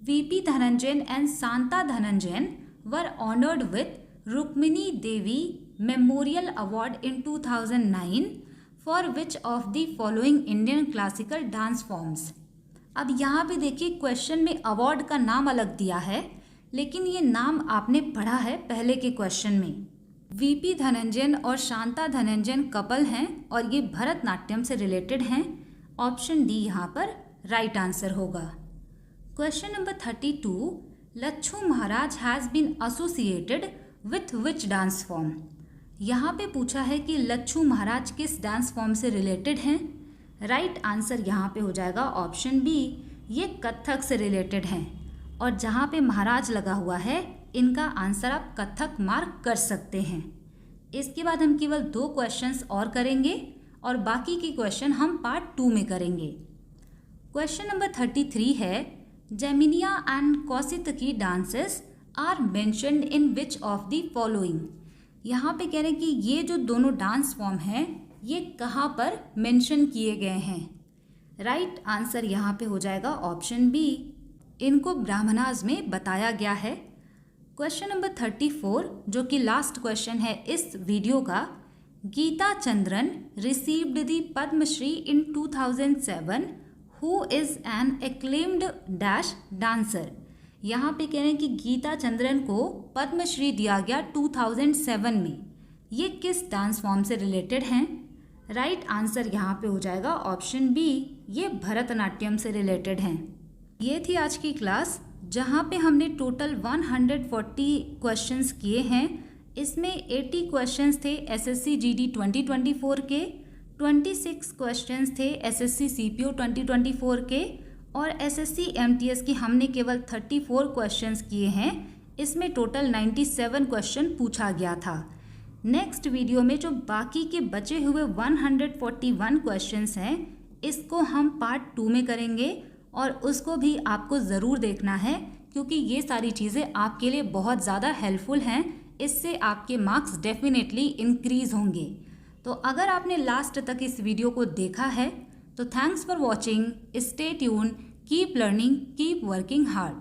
VP Dhananjayan and Shanta Dhananjayan were honoured with Rukmini Devi memorial award in 2009 for which of the following Indian classical dance forms? अब यहाँ पे देखिए क्वेश्चन में अवार्ड का नाम अलग दिया है, लेकिन ये नाम आपने पढ़ा है पहले के क्वेश्चन में। वीपी धनंजयन और शांता धनंजयन कपल हैं और ये भरतनाट्यम से रिलेटेड हैं। ऑप्शन डी यहाँ पर राइट आंसर होगा। Question number 32, Lachhu Maharaj has been associated with which dance form? यहाँ पे पूछा है कि लच्छू महाराज किस डांस फॉर्म से रिलेटेड हैं? राइट आंसर यहाँ पे हो जाएगा ऑप्शन बी, ये कथक से रिलेटेड हैं और जहाँ पे महाराज लगा हुआ है इनका आंसर आप कथक मार्क कर सकते हैं। इसके बाद हम केवल 2 क्वेश्चंस और करेंगे और बाकी के क्वेश्चन हम पार्ट 2 में करेंगे। क्वेश्चन नंबर 33 है, Jeminia and Kaushiki dances are mentioned in which of the following? यहाँ पे कह रहे हैं कि ये जो दोनों डांस फॉर्म हैं ये कहाँ पर मेंशन किए गए हैं? राइट आंसर यहाँ पे हो जाएगा ऑप्शन बी, इनको ब्राह्मणाज में बताया गया है। क्वेश्चन नंबर 34 जो कि लास्ट क्वेश्चन है इस वीडियो का, Geeta Chandran received the Padma Shri in 2007 who is an acclaimed dash dancer? यहाँ पे कह रहे हैं कि गीता चंद्रन को पद्मश्री दिया गया 2007 में, ये किस डांस फॉर्म से रिलेटेड हैं? राइट आंसर यहाँ पे हो जाएगा ऑप्शन बी, ये भरतनाट्यम से रिलेटेड हैं। ये थी आज की क्लास जहाँ पे हमने टोटल 140 क्वेश्चंस किए हैं। इसमें 80 क्वेश्चंस थे एसएससी जीडी 2024 के, 26 क्वेश्चंस थे एसएससी सीपीओ 2024 के और एसएससी एमटीएस की हमने केवल 34 क्वेश्चंस किए हैं। इसमें टोटल 97 क्वेश्चन पूछा गया था। नेक्स्ट वीडियो में जो बाकी के बचे हुए 141 क्वेश्चंस हैं इसको हम पार्ट 2 में करेंगे और उसको भी आपको ज़रूर देखना है क्योंकि ये सारी चीज़ें आपके लिए बहुत ज़्यादा हेल्पफुल हैं। इससे आपके मार्क्स डेफिनेटली इंक्रीज़ होंगे। तो अगर आपने लास्ट तक इस वीडियो को देखा है तो thanks for watching, stay tune, keep learning, keep working hard.